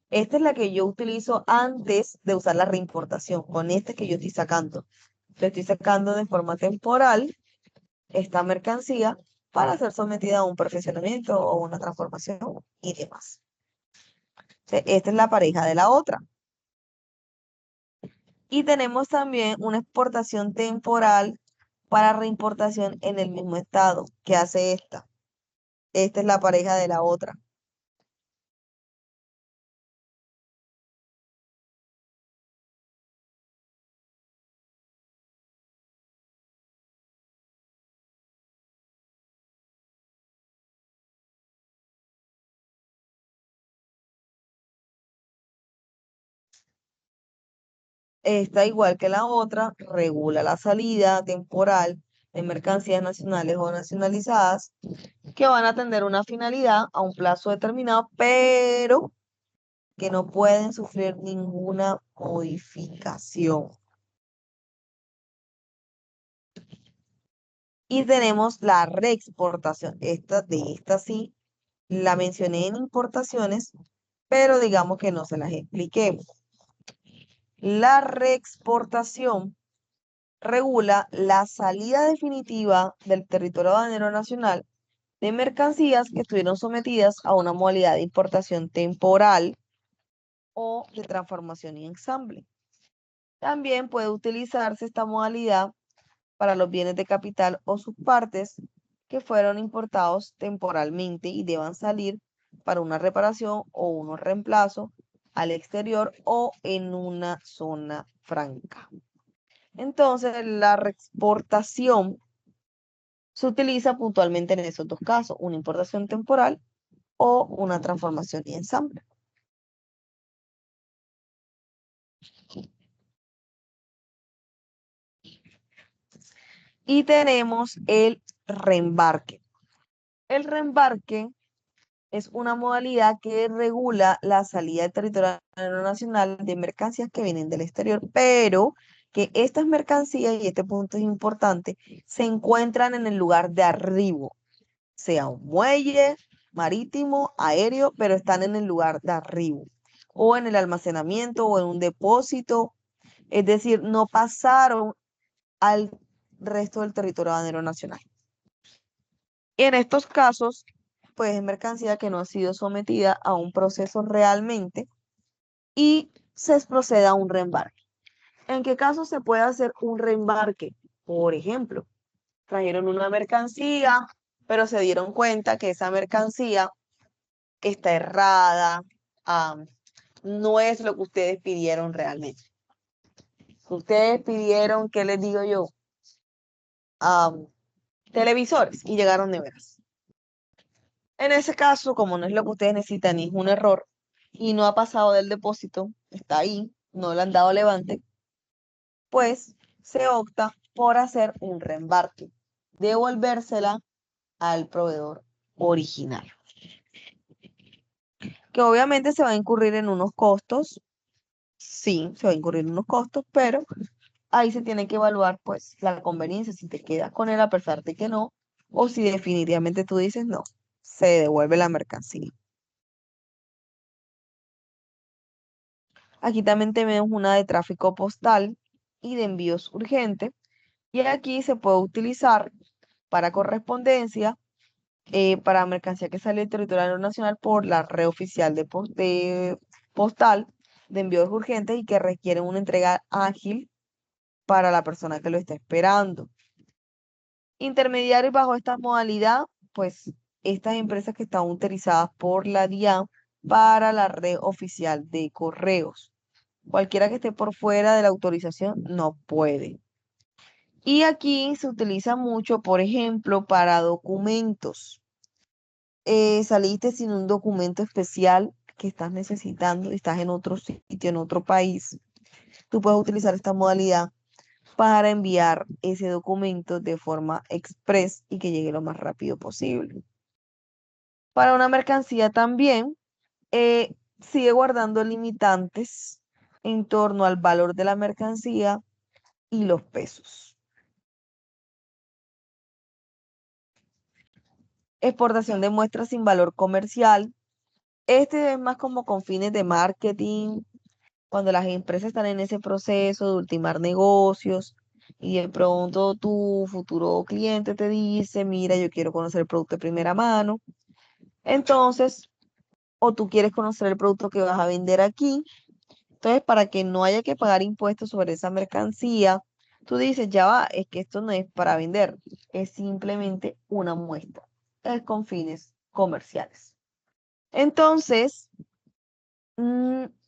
A: Esta es la que yo utilizo antes de usar la reimportación, con esta que yo estoy sacando. Yo estoy sacando de forma temporal esta mercancía para ser sometida a un perfeccionamiento o una transformación y demás. Esta es la pareja de la otra. Y tenemos también una exportación temporal para reimportación en el mismo estado. ¿Qué hace esta? Esta es la pareja de la otra. Esta, igual que la otra, regula la salida temporal de mercancías nacionales o nacionalizadas que van a atender una finalidad a un plazo determinado, pero que no pueden sufrir ninguna modificación. Y tenemos la reexportación. De esta sí la mencioné en importaciones, pero digamos que no se las expliqué. La reexportación regula la salida definitiva del territorio aduanero nacional de mercancías que estuvieron sometidas a una modalidad de importación temporal o de transformación y ensamble. También puede utilizarse esta modalidad para los bienes de capital o sus partes que fueron importados temporalmente y deban salir para una reparación o un reemplazo al exterior o en una zona franca. Entonces, la reexportación se utiliza puntualmente en esos dos casos, una importación temporal o una transformación y ensamble. Y tenemos el reembarque. El reembarque es una modalidad que regula la salida del territorio nacional de mercancías que vienen del exterior, pero que estas mercancías, y este punto es importante, se encuentran en el lugar de arribo, sea un muelle, marítimo, aéreo, pero están en el lugar de arribo, o en el almacenamiento o en un depósito, es decir, no pasaron al resto del territorio aduanero nacional. En estos casos, pues es mercancía que no ha sido sometida a un proceso realmente y se procede a un reembarque. ¿En qué caso se puede hacer un reembarque? Por ejemplo, trajeron una mercancía, pero se dieron cuenta que esa mercancía está errada, no es lo que ustedes pidieron realmente. Ustedes pidieron, ¿qué les digo yo? Televisores y llegaron neveras. En ese caso, como no es lo que ustedes necesitan y es un error y no ha pasado del depósito, está ahí, no le han dado levante, pues se opta por hacer un reembarque, devolvérsela al proveedor original. Que obviamente se va a incurrir en unos costos, sí, se va a incurrir en unos costos, pero ahí se tiene que evaluar pues la conveniencia, si te quedas con él a pesar de que no, o si definitivamente tú dices no, se devuelve la mercancía. Aquí también tenemos una de tráfico postal y de envíos urgentes. Y aquí se puede utilizar para correspondencia, para mercancía que sale del territorio nacional por la red oficial de postal de envíos urgentes y que requieren una entrega ágil para la persona que lo está esperando. Intermediarios bajo esta modalidad, pues estas empresas que están autorizadas por la DIAN para la red oficial de correos. Cualquiera que esté por fuera de la autorización no puede. Y aquí se utiliza mucho, por ejemplo, para documentos. Saliste sin un documento especial que estás necesitando y estás en otro sitio, en otro país. Tú puedes utilizar esta modalidad para enviar ese documento de forma express y que llegue lo más rápido posible. Para una mercancía también, sigue guardando limitantes en torno al valor de la mercancía y los pesos. Exportación de muestras sin valor comercial. Este es más como con fines de marketing, cuando las empresas están en ese proceso de ultimar negocios y de pronto tu futuro cliente te dice, mira, yo quiero conocer el producto de primera mano. Entonces, o tú quieres conocer el producto que vas a vender aquí. Entonces, para que no haya que pagar impuestos sobre esa mercancía, tú dices, ya va, es que esto no es para vender, es simplemente una muestra, es con fines comerciales. Entonces,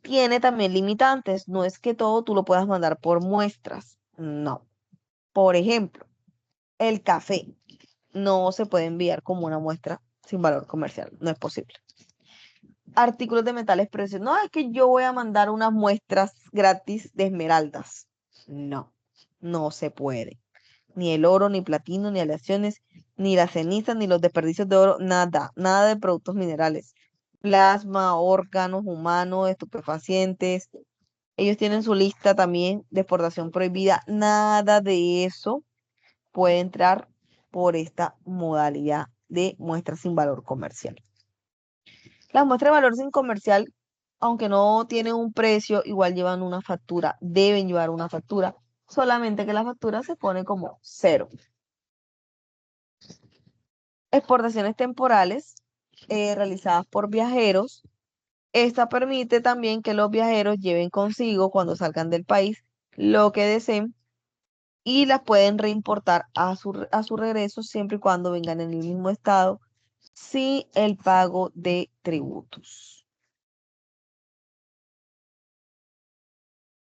A: tiene también limitantes, no es que todo tú lo puedas mandar por muestras, no. Por ejemplo, el café no se puede enviar como una muestra sin valor comercial, no es posible. Artículos de metales preciosos, no, es que yo voy a mandar unas muestras gratis de esmeraldas, no, no se puede. Ni el oro, ni platino, ni aleaciones, ni las cenizas, ni los desperdicios de oro, nada, nada de productos minerales. Plasma, órganos humanos, estupefacientes. Ellos tienen su lista también de exportación prohibida. Nada de eso puede entrar por esta modalidad de muestras sin valor comercial. Las muestras de valor sin comercial, aunque no tienen un precio, igual llevan una factura, deben llevar una factura, solamente que la factura se pone como 0. Exportaciones temporales realizadas por viajeros. Esta permite también que los viajeros lleven consigo cuando salgan del país lo que deseen y las pueden reimportar a su regreso siempre y cuando vengan en el mismo estado sin el pago de tributos.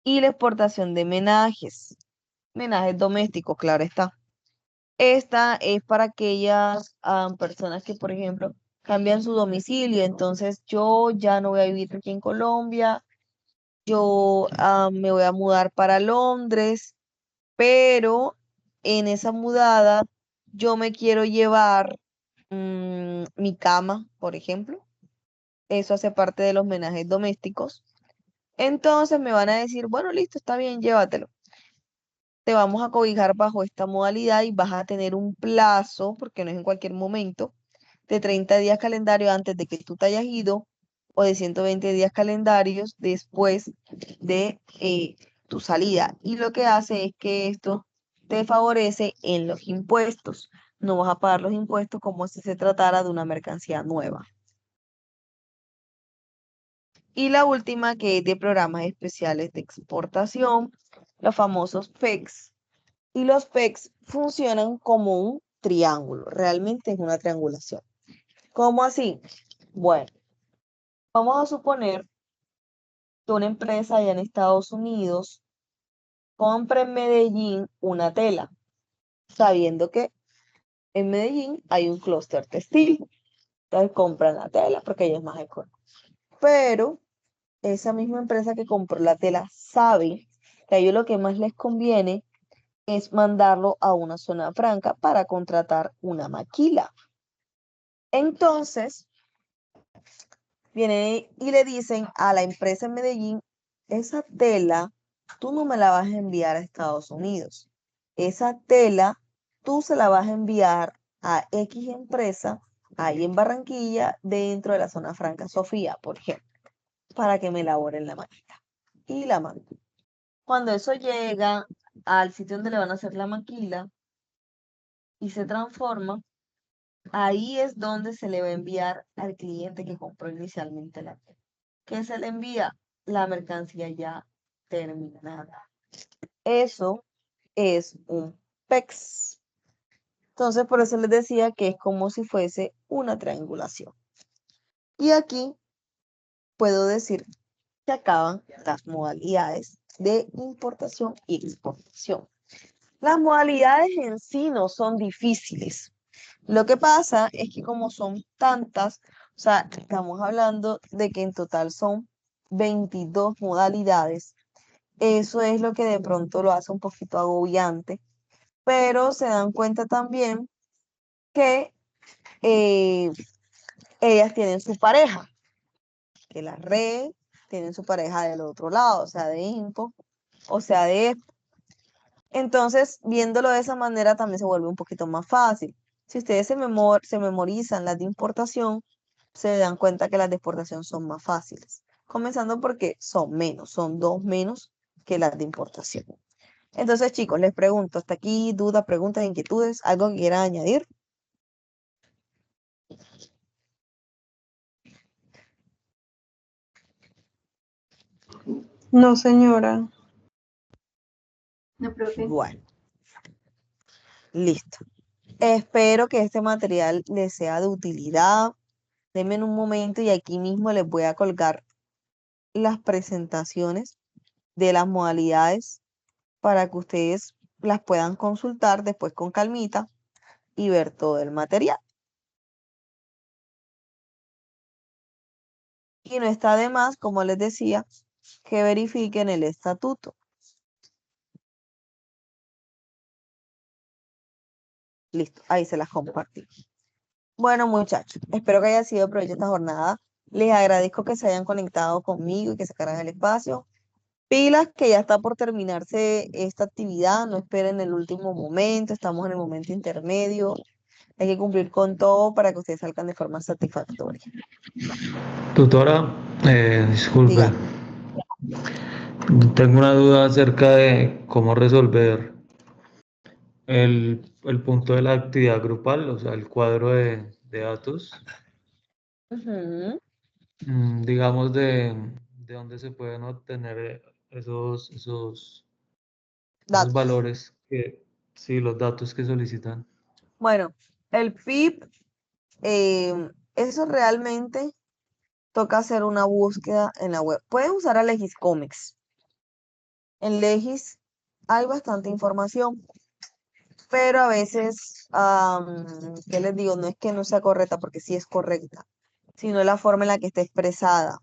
A: Y la exportación de menajes domésticos, claro está. Esta es para aquellas personas que, por ejemplo, cambian su domicilio. Entonces, yo ya no voy a vivir aquí en Colombia, yo me voy a mudar para Londres, pero en esa mudada yo me quiero llevar mi cama, por ejemplo. Eso hace parte de los menajes domésticos. Entonces me van a decir, bueno, listo, está bien, llévatelo. Te vamos a cobijar bajo esta modalidad y vas a tener un plazo, porque no es en cualquier momento, de 30 días calendarios antes de que tú te hayas ido o de 120 días calendarios después de tu salida. Y lo que hace es que esto te favorece en los impuestos. No vas a pagar los impuestos como si se tratara de una mercancía nueva. Y la última, que es de programas especiales de exportación, los famosos PECs. Y los PECs funcionan como un triángulo, realmente es una triangulación. ¿Cómo así? Bueno, vamos a suponer que una empresa allá en Estados Unidos compra en Medellín una tela, sabiendo que en Medellín hay un clúster textil. Entonces compran la tela porque ella es más económica. Pero esa misma empresa que compró la tela sabe que a ellos lo que más les conviene es mandarlo a una zona franca para contratar una maquila. Entonces, vienen y le dicen a la empresa en Medellín, esa tela tú no me la vas a enviar a Estados Unidos. Esa tela tú se la vas a enviar a X empresa ahí en Barranquilla, dentro de la zona franca Sofía, por ejemplo, para que me elaboren la maquila. Y la mando. Cuando eso llega al sitio donde le van a hacer la maquila y se transforma, ahí es donde se le va a enviar al cliente que compró inicialmente la tela. ¿Qué se le envía? La mercancía ya terminada. Eso es un PEX. Entonces, por eso les decía que es como si fuese una triangulación. Y aquí puedo decir que acaban las modalidades de importación y exportación. Las modalidades en sí no son difíciles. Lo que pasa es que como son tantas, o sea, estamos hablando de que en total son 22 modalidades. Eso es lo que de pronto lo hace un poquito agobiante, pero se dan cuenta también que eh, ellas tienen su pareja, que las redes tienen su pareja del otro lado, o sea, de INPO, o sea, de EFO. Entonces, viéndolo de esa manera también se vuelve un poquito más fácil. Si ustedes se memorizan las de importación, se dan cuenta que las de exportación son más fáciles. Comenzando porque son menos, son 2 menos que las de importación. Entonces, chicos, les pregunto, hasta aquí, dudas, preguntas, inquietudes, algo que quieran añadir.
D: No, señora.
B: No, profe.
A: Bueno, listo. Espero que este material les sea de utilidad. Denme un momento y aquí mismo les voy a colgar las presentaciones de las modalidades para que ustedes las puedan consultar después con calmita y ver todo el material. Y no está de más, como les decía, que verifiquen el estatuto. Listo, ahí se las compartí. Bueno, muchachos, espero que haya sido de provecho esta jornada. Les agradezco que se hayan conectado conmigo y que sacaran el espacio. Pilas, que ya está por terminarse esta actividad, no esperen el último momento, estamos en el momento intermedio. Hay que cumplir con todo para que ustedes salgan de forma satisfactoria.
C: Tutora, disculpe,
A: Diga.
C: tengo una duda acerca de cómo resolver el punto de la actividad grupal, o sea, el cuadro de datos,
A: Ujú.
C: digamos de dónde se pueden obtener esos
A: Datos.
C: valores Sí, los datos que solicitan.
A: Bueno, el PIB, eso realmente toca hacer una búsqueda en la web. Puedes usar a Legis Comics. En Legis hay bastante información, pero a veces, ¿qué les digo? No es que no sea correcta, porque sí es correcta, sino la forma en la que está expresada.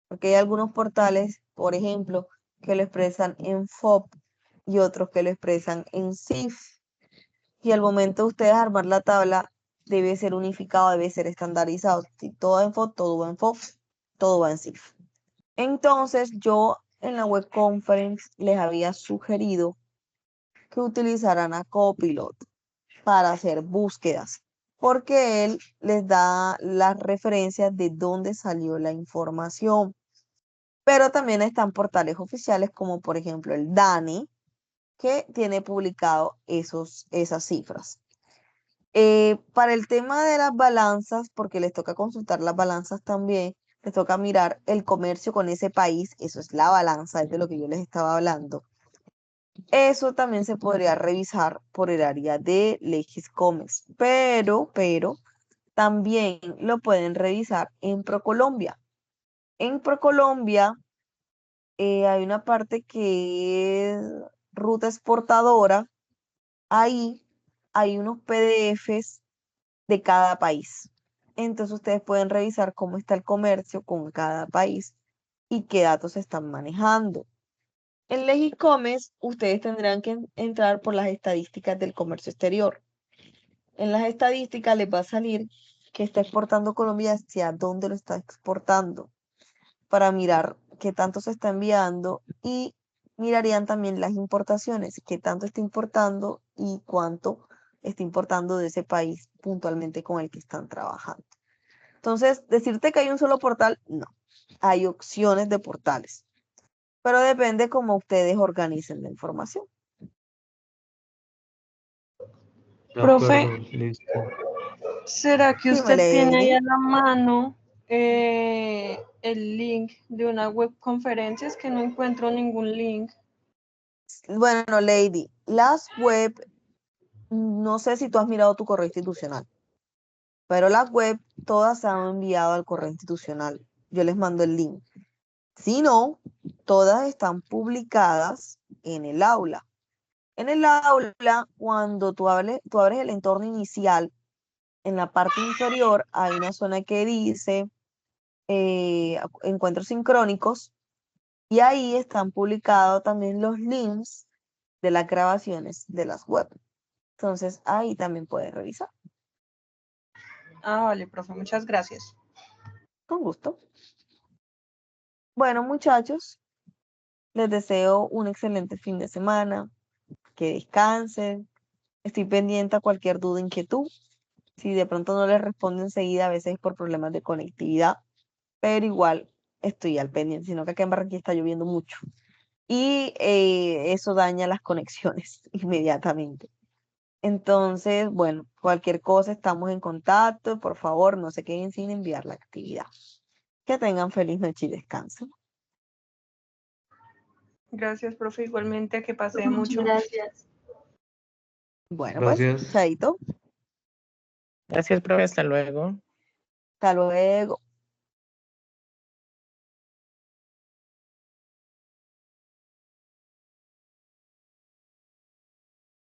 A: Porque hay algunos portales, por ejemplo, que lo expresan en FOB y otros que lo expresan en CIF. Y al momento de ustedes armar la tabla, debe ser unificado, debe ser estandarizado. Si todo va en FOB, todo va en FOB, todo va en CIF. Entonces, yo en la web conference les había sugerido que utilizaran a Copilot para hacer búsquedas, porque él les da las referencias de dónde salió la información. Pero también están portales oficiales como por ejemplo el DANE, que tiene publicado esas cifras. Para el tema de las balanzas, porque les toca consultar las balanzas también, les toca mirar el comercio con ese país, eso es la balanza, es de lo que yo les estaba hablando. Eso también se podría revisar por el área de Legis Comics, pero también lo pueden revisar en ProColombia. En ProColombia hay una parte que es ruta exportadora. Ahí hay unos PDFs de cada país. Entonces ustedes pueden revisar cómo está el comercio con cada país y qué datos se están manejando. En Legicomes, ustedes tendrán que entrar por las estadísticas del comercio exterior. En las estadísticas les va a salir que está exportando Colombia, hacia dónde lo está exportando, para mirar qué tanto se está enviando, y mirarían también las importaciones, qué tanto está importando y cuánto está importando de ese país puntualmente con el que están trabajando. Entonces, decirte que hay un solo portal, no. Hay opciones de portales, pero depende cómo ustedes organicen la información.
C: De
D: Profe,
C: acuerdo, listo.
D: ¿será que
A: Dime,
D: usted tiene ahí
A: Lady.
D: a la mano el link de una webconferencia? Es que no encuentro ningún link.
A: Bueno, Lady, las web, no sé si tú has mirado tu correo institucional, pero las web todas se han enviado al correo institucional. Yo les mando el link. Si no, todas están publicadas en el aula. En el aula, cuando tú abres el entorno inicial, en la parte inferior hay una zona que dice encuentros sincrónicos, y ahí están publicados también los links de las grabaciones de las web. Entonces ahí también puedes revisar.
D: Ah, vale, profe, muchas gracias.
A: Con gusto. Bueno, muchachos, les deseo un excelente fin de semana, que descansen. Estoy pendiente a cualquier duda, inquietud. Si de pronto no les respondo enseguida, a veces es por problemas de conectividad, pero igual estoy al pendiente, sino que acá en Barranquilla está lloviendo mucho y eso daña las conexiones inmediatamente. Entonces, bueno, cualquier cosa estamos en contacto. Por favor, no se queden sin enviar la actividad. Que tengan feliz noche y descansen.
D: Gracias, profe, igualmente, que pase
B: Muchas
D: mucho.
B: gracias.
A: Bueno, pues,
C: Gracias.
A: chaito.
F: Gracias, profe. Hasta luego.
A: Hasta luego.